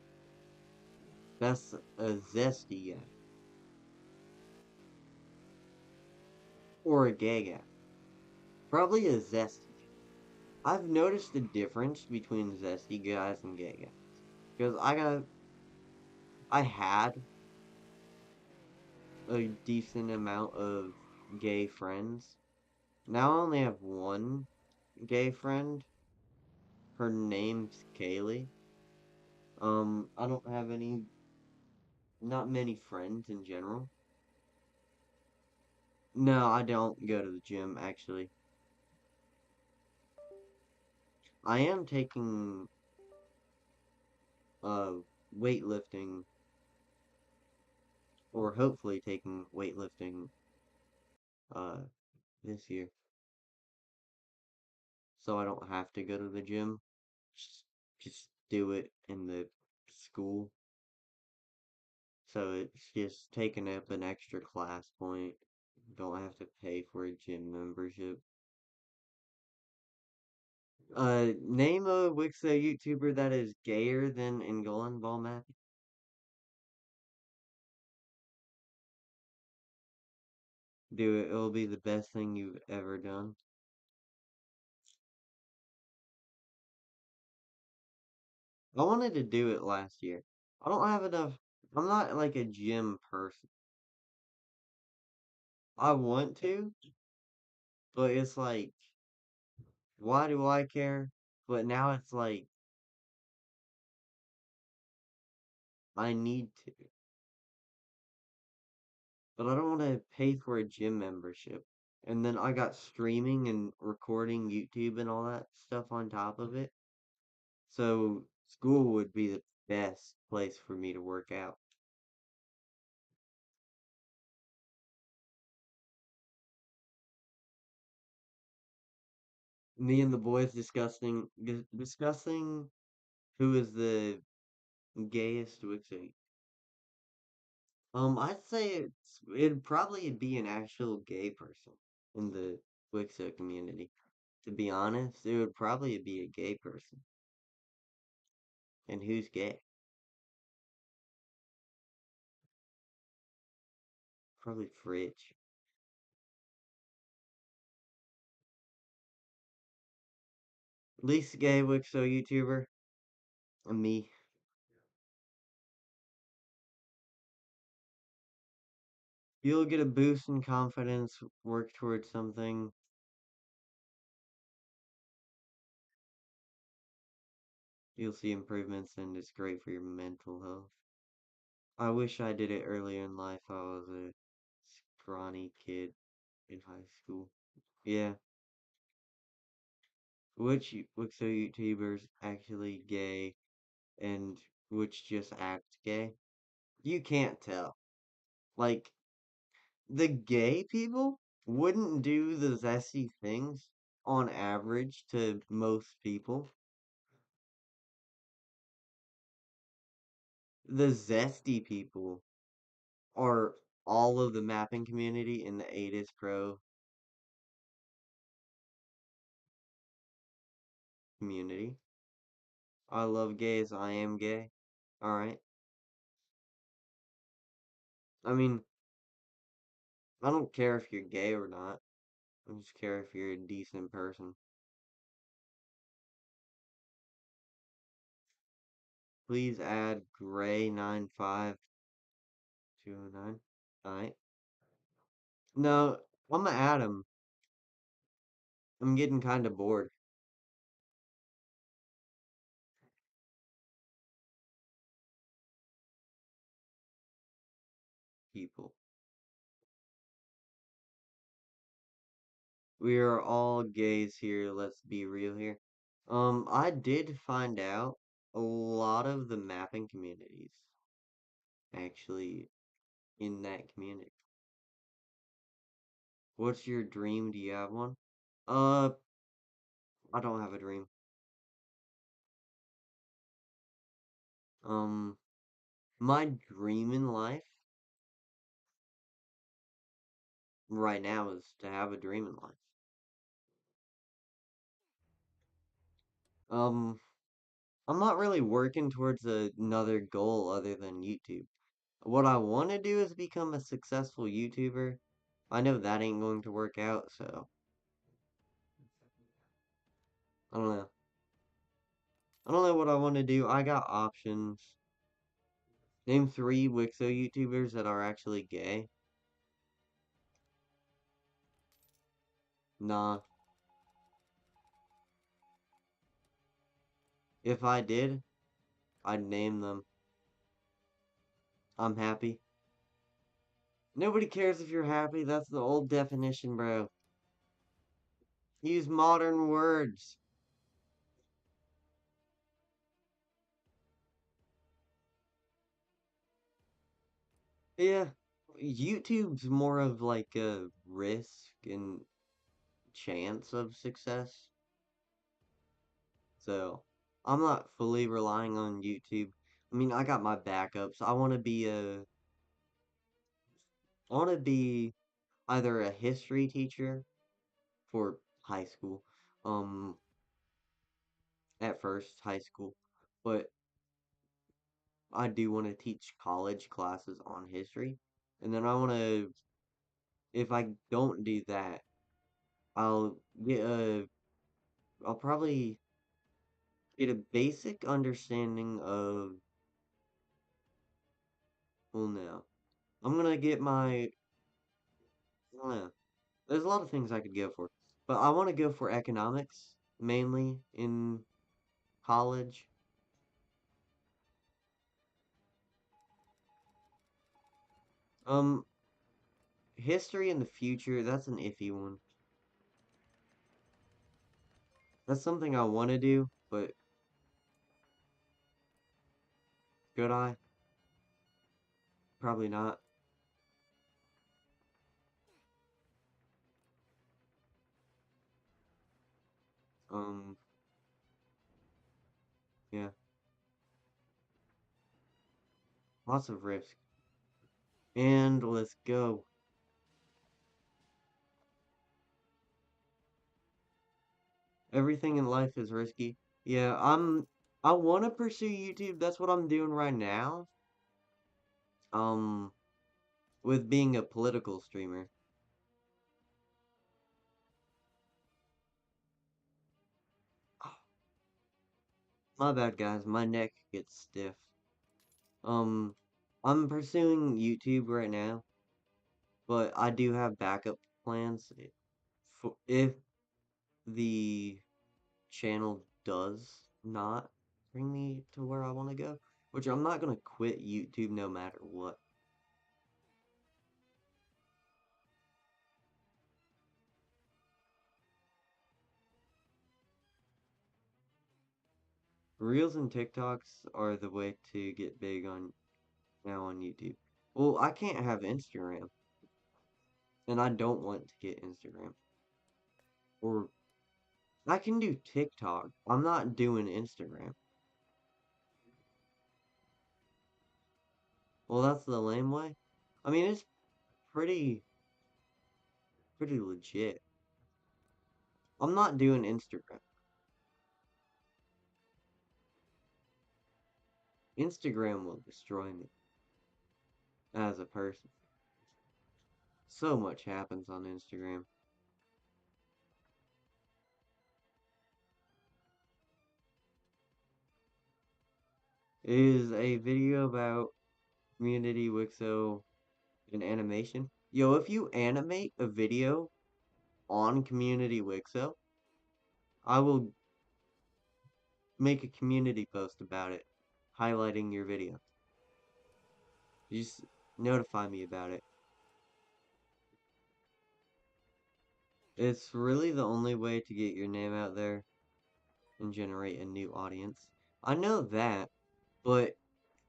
That's a zesty guy. Or a gay guy. Probably a zesty. I've noticed the difference between zesty guys and gay guys. Because I had a decent amount of gay friends. Now I only have one gay friend. Her name's Kaylee. I don't have not many friends in general. No, I don't go to the gym actually. I am taking uh weightlifting or hopefully taking weightlifting uh this year so I don't have to go to the gym. Just, just do it in the school. So it's just taking up an extra class point. Don't have to pay for a gym membership. Name a Wixo YouTuber that is gayer than Angolan Ball Mappy. Do it. It'll be the best thing you've ever done. I wanted to do it last year. I don't have enough. I'm not like a gym person. I want to, but it's like, why do I care? But now it's like, I need to. But I don't want to pay for a gym membership. And then I got streaming and recording YouTube and all that stuff on top of it. So school would be the best place for me to work out. Me and the boys discussing who is the gayest Wixie. I'd say it'd probably be an actual gay person in the Wixo community. To be honest, it would probably be a gay person. And who's gay? Probably Fridge. Least gay Wixo YouTuber, and me. You'll get a boost in confidence, work towards something. You'll see improvements, and it's great for your mental health. I wish I did it earlier in life. I was a scrawny kid in high school. Yeah. Which are YouTubers actually gay and which just act gay? You can't tell. Like, the gay people wouldn't do the zesty things on average to most people. The zesty people are all of the mapping community in the ADIS Pro community. I love gays. I am gay. All right. I mean, I don't care if you're gay or not. I just care if you're a decent person. Please add Gray 95209. All right. No, I'm gonna add him. I'm getting kind of bored, people. We are all gays here. Let's be real here. I did find out a lot of the mapping communities actually in that community. What's your dream? Do you have one? Uh, I don't have a dream. Um, my dream in life right now is to have a dream in life. Um, I'm not really working towards another goal other than YouTube. What I want to do is become a successful YouTuber. I know that ain't going to work out, so I don't know. I don't know what I want to do. I got options. Name three Wixo YouTubers that are actually gay. Nah. If I did, I'd name them. I'm happy. Nobody cares if you're happy. That's the old definition, bro. Use modern words. Yeah. YouTube's more of like a risk and chance of success. So I'm not fully relying on YouTube. I mean, I got my backups. I want to be either a history teacher for high school. Um, at first, high school. But I do want to teach college classes on history. And then I want to, if I don't do that, I'll get a, I'll probably get a basic understanding of, well, no. I'm gonna get my, I don't know. There's a lot of things I could go for. But I want to go for economics, mainly in college. Um, History in the future, that's an iffy one. That's something I want to do, but could I? Probably not. Um, yeah, lots of risk. And let's go. Everything in life is risky. Yeah, I want to pursue YouTube. That's what I'm doing right now. Um, with being a political streamer. My bad, guys. My neck gets stiff. Um, I'm pursuing YouTube right now, but I do have backup plans if the channel does not bring me to where I want to go, which I'm not gonna quit YouTube no matter what. Reels and TikToks are the way to get big on now on YouTube. Well, I can't have Instagram, and I don't want to get Instagram. Or I can do TikTok. I'm not doing Instagram. Well, that's the lame way. I mean, it's pretty pretty legit. I'm not doing Instagram. Instagram will destroy me as a person. So much happens on Instagram. It is a video about community Wixo and animation. Yo, if you animate a video on community Wixo, I will make a community post about it, highlighting your video. Just notify me about it. It's really the only way to get your name out there and generate a new audience. I know that, but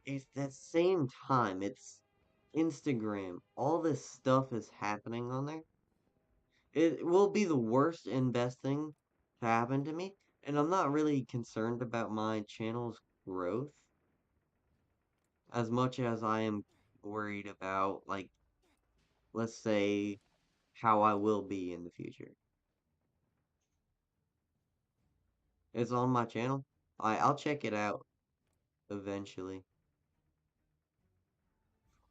it's at the same time, it's Instagram. All this stuff is happening on there. It will be the worst and best thing to happen to me, and I'm not really concerned about my channel's growth as much as I am worried about, like, let's say, how I will be in the future. It's on my channel. I'll check it out eventually.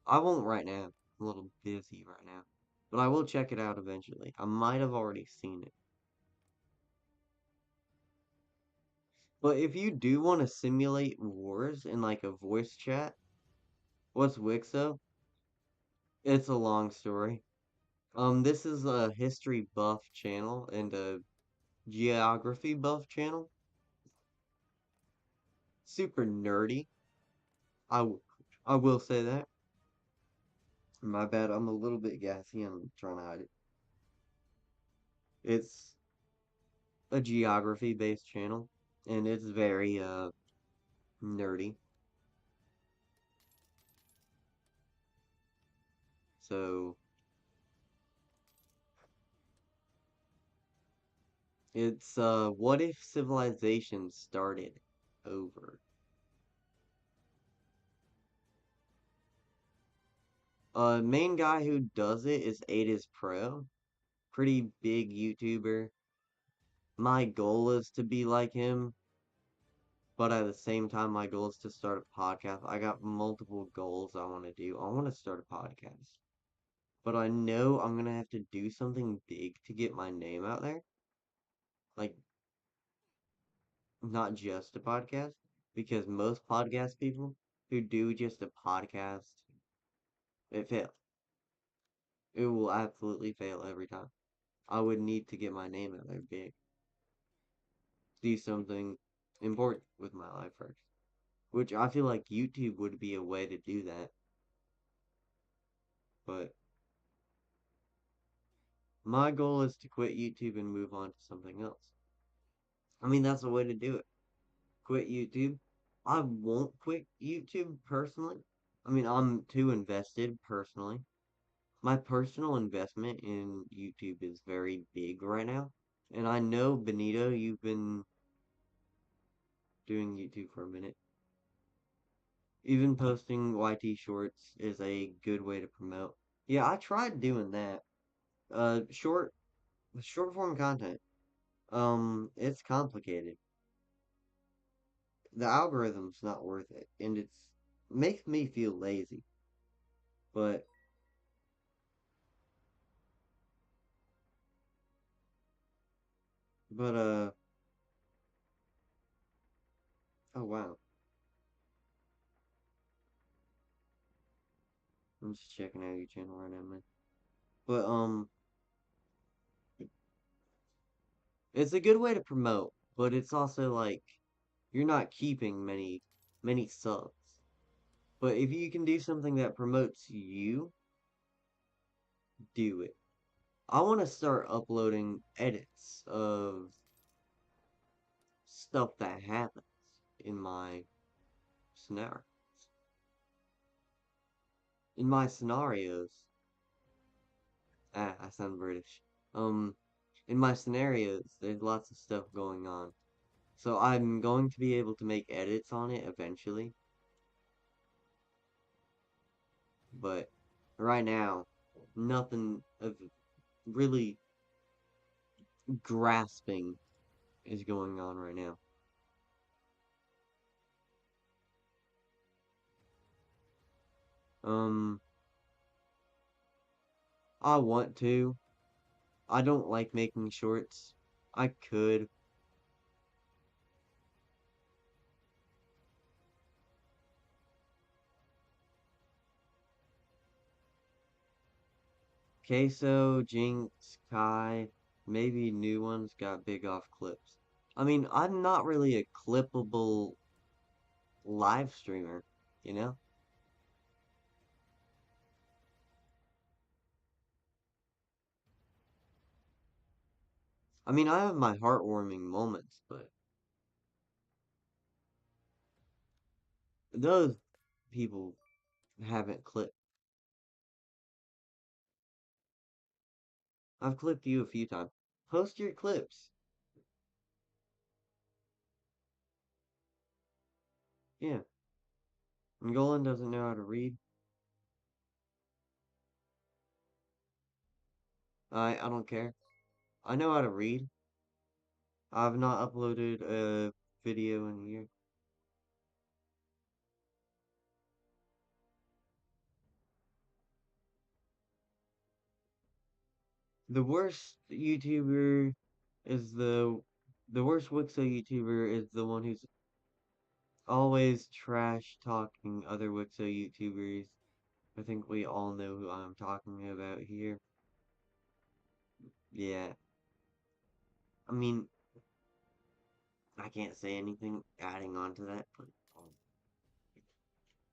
I won't right now. I'm a little busy right now. But I will check it out eventually. I might have already seen it. But if you do want to simulate wars in like a voice chat, what's Wixo? It's a long story. This is a history buff channel and a geography buff channel. Super nerdy. I, w- I will say that. My bad, I'm a little bit gassy. I'm trying to hide it. It's a geography based channel and it's very nerdy. So it's what if civilization started over? Main guy who does it is Ada's Pro. Pretty big YouTuber. My goal is to be like him, but at the same time my goal is to start a podcast. I got multiple goals I want to do. I want to start a podcast. But I know I'm gonna have to do something big to get my name out there. Like not just a podcast, because most podcast people who do just a podcast, it fails. It will absolutely fail every time. I would need to get my name out there big, do something important with my life first, which I feel like YouTube would be a way to do that. But my goal is to quit YouTube and move on to something else. I mean, that's a way to do it. Quit YouTube. I won't quit YouTube personally. I mean, I'm too invested personally. My personal investment in YouTube is very big right now. And I know, Benito, you've been doing YouTube for a minute. Even posting YT shorts is a good way to promote. Yeah, I tried doing that. Short form content. It's complicated. The algorithm's not worth it, and it's makes me feel lazy. But but oh wow, I'm just checking out your channel right now, man. But it's a good way to promote, but it's also like you're not keeping many subs. But if you can do something that promotes you, do it. I want to start uploading edits of stuff that happens in my scenario. In my scenarios, I sound British. Um, in my scenarios, there's lots of stuff going on. So I'm going to be able to make edits on it eventually. But right now, nothing of really grasping is going on right now. Um, I want to. I don't like making shorts. I could. Queso, Jinx, Kai, maybe new ones got big off clips. I mean, I'm not really a clippable live streamer, you know? I mean, I have my heartwarming moments, but those people haven't clipped. I've clipped you a few times. Post your clips. Yeah. Ngolan doesn't know how to read. I don't care. I know how to read. I've not uploaded a video in a year. The worst YouTuber is the worst Wixo YouTuber is the one who's always trash talking other Wixo YouTubers. I think we all know who I'm talking about here. Yeah. I mean, I can't say anything adding on to that, but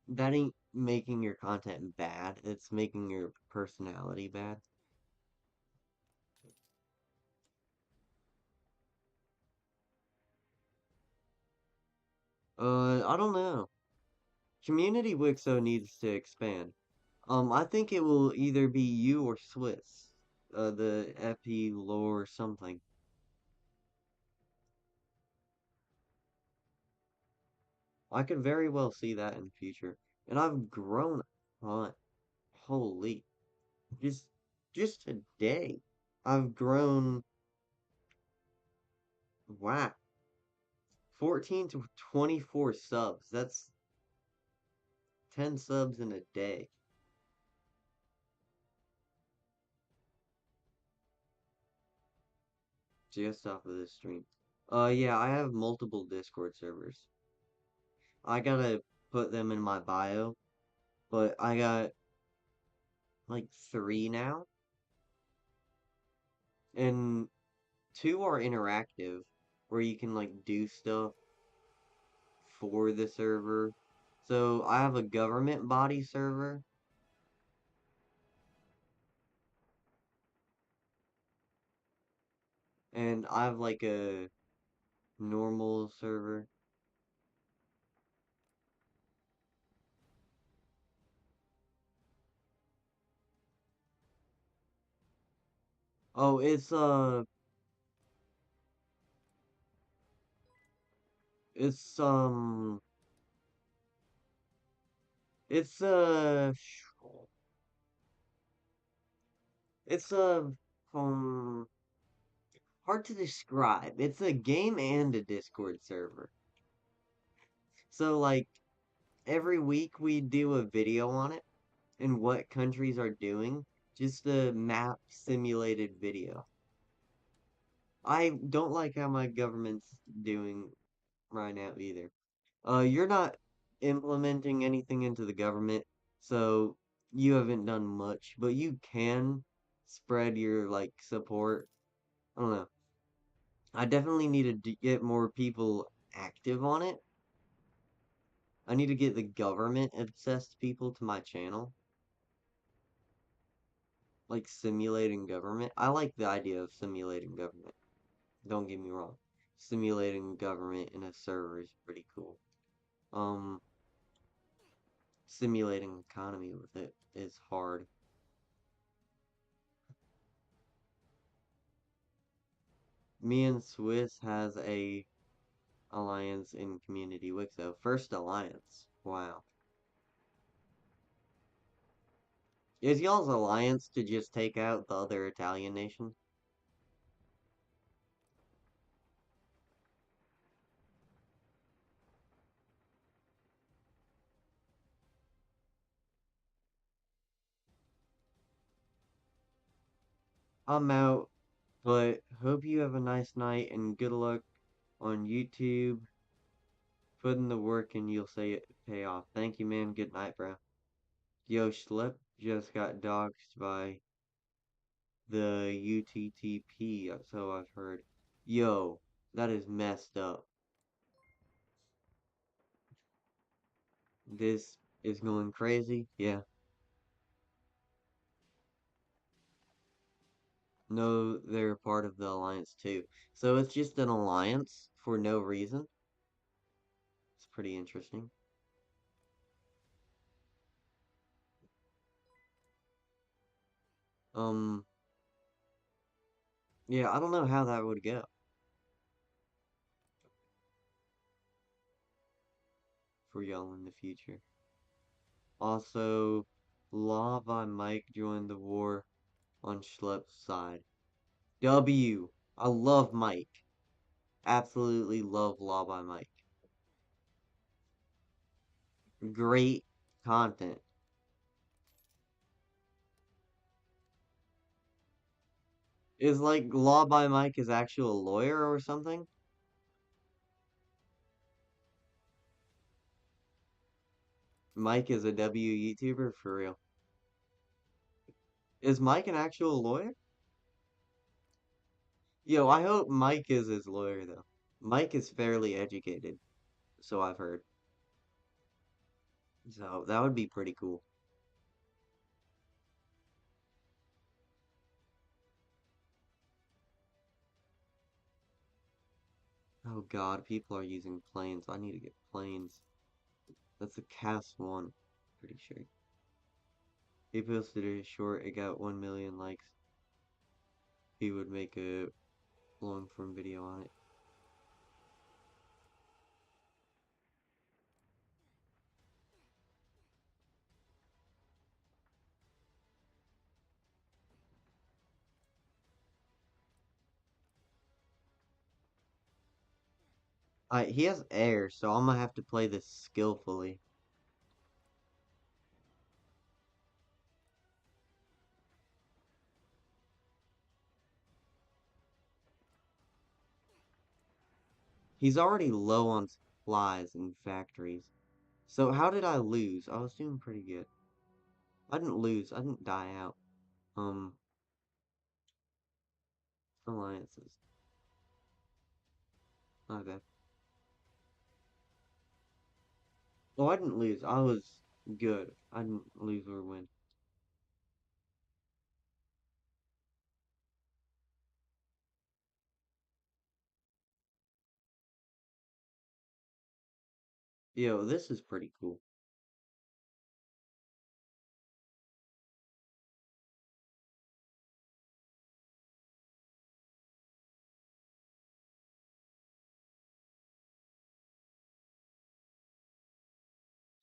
that ain't making your content bad. It's making your personality bad. I don't know. Community Wixo needs to expand. I think it will either be you or Swiss. The FP lore or something. I could very well see that in the future. And I've grown on holy just just today. I've grown wow 14 to 24 subs. That's 10 subs in a day. Just off of this stream. Yeah, I have multiple Discord servers. I gotta put them in my bio, but I got like three now, and two are interactive, where you can like do stuff for the server. So I have a government body server, and I have like a normal server. Oh, it's it's it's um hard to describe. It's a game and a Discord server. So like every week we do a video on it and what countries are doing, just a map simulated video. I don't like how my government's doing right now either. You're not implementing anything into the government, so you haven't done much, but you can spread your like support. I don't know. I definitely need to get more people active on it. I need to get the government obsessed people to my channel, like simulating government. I like the idea of simulating government. Don't get me wrong. Simulating government in a server is pretty cool. Um, Simulating economy with it is hard. Me and Swiss has a alliance in Community Wixo. First alliance. Wow. Is y'all's alliance to just take out the other Italian nation? I'm out, but hope you have a nice night and good luck on YouTube. Put in the work and you'll see it pay off. Thank you, man. Good night, bro. Yo, Schlep just got doxxed by the UTTP, so I've heard. Yo, that is messed up. This is going crazy. Yeah. No, they're part of the alliance too. So it's just an alliance for no reason. It's pretty interesting. Um, yeah, I don't know how that would go for y'all in the future. Also, Law by Mike joined the war on Schlepp's side. W. I love Mike. Absolutely love Law by Mike. Great content. Is like Law by Mike is actual lawyer or something? Mike is a W YouTuber for real. Is Mike an actual lawyer? Yo, I hope Mike is his lawyer though. Mike is fairly educated, so I've heard. So that would be pretty cool. Oh god, people are using planes. I need to get planes. That's a cast one. Pretty sure. He posted a short, it got 1 million likes. He would make a long form video on it. He has air, so I'm gonna have to play this skillfully. He's already low on supplies and factories. So how did I lose? I was doing pretty good. I didn't lose. I didn't die out. Um, alliances. My bad. Oh, I didn't lose. I was good. I didn't lose or win. Yo, this is pretty cool.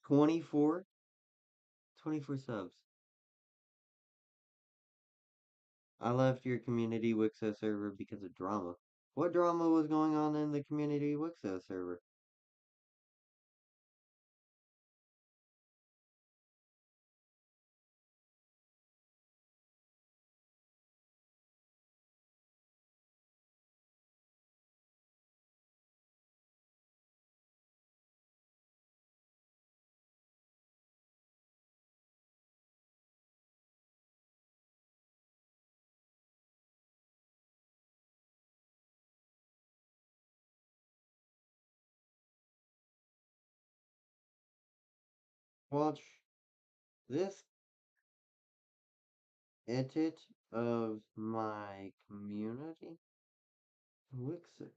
24? 24 subs. I left your community Wixo server because of drama. What drama was going on in the community Wixo server? Watch this edit of my community Wixo.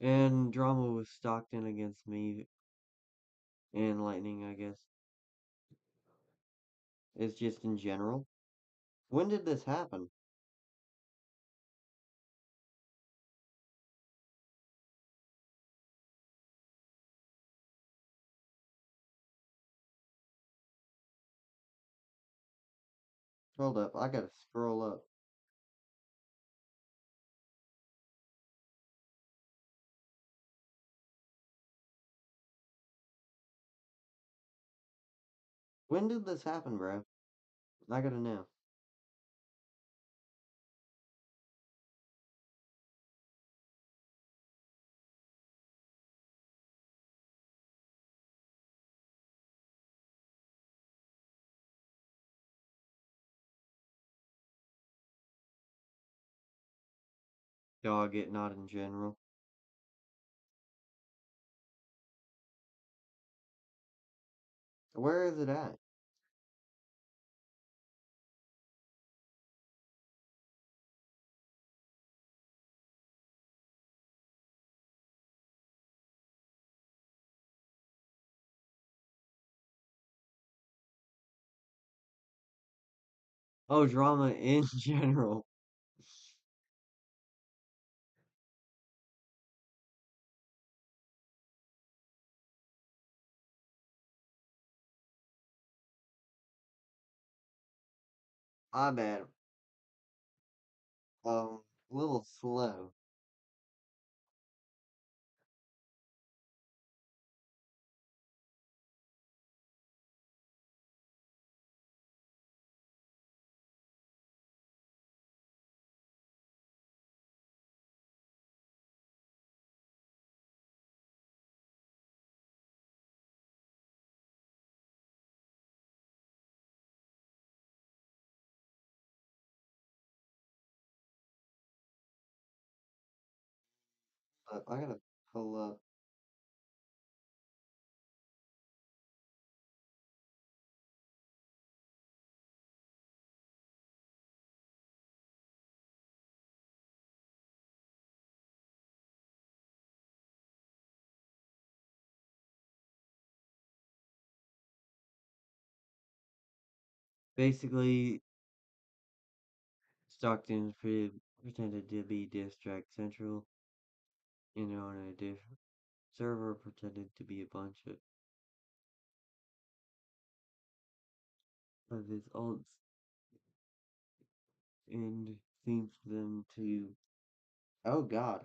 And drama was Stockton against me and Lightning, I guess. It's just in general. When did this happen? Hold up, I gotta scroll up. When did this happen, bro? I gotta know. Dog it, not in general. Where is it at? Oh, drama in general. I bet. A little slow. But I gotta pull up. Basically, pretended to be Distract Central, on a different server pretended to be a bunch of his alts and themed them to. Oh God.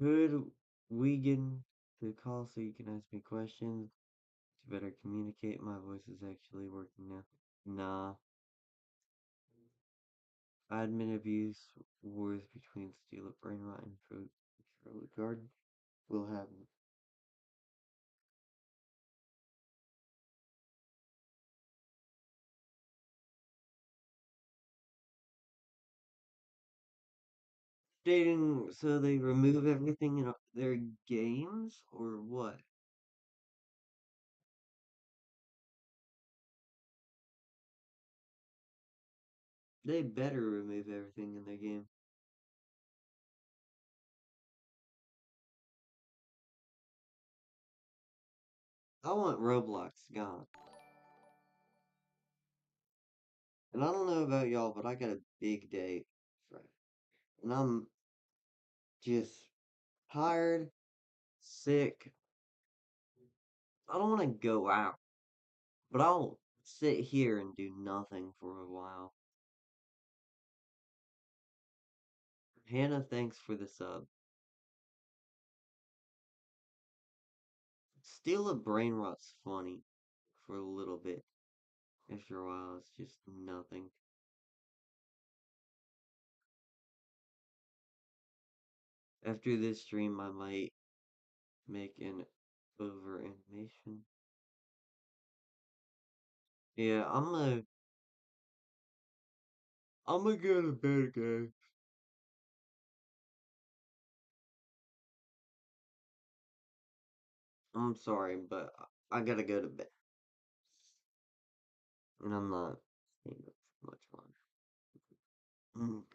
Could we get the call so you can ask me questions to better communicate? My voice is actually working now. Nah. Admin abuse, wars between Steal It, Brain Rot, and Charlotte Garden will have dating so they remove everything in their games or what? They better remove everything in their game. I want Roblox gone. And I don't know about y'all, but I got a big day Friday. And I'm just tired, sick. I don't want to go out, but I'll sit here and do nothing for a while. Hannah, thanks for the sub. Still, a brain rot's funny for a little bit. After a while, it's just nothing. After this stream, I might make an over animation. Yeah, I'm gonna go to bed, guys. I'm sorry, but I gotta go to bed, and I'm not staying up for much longer.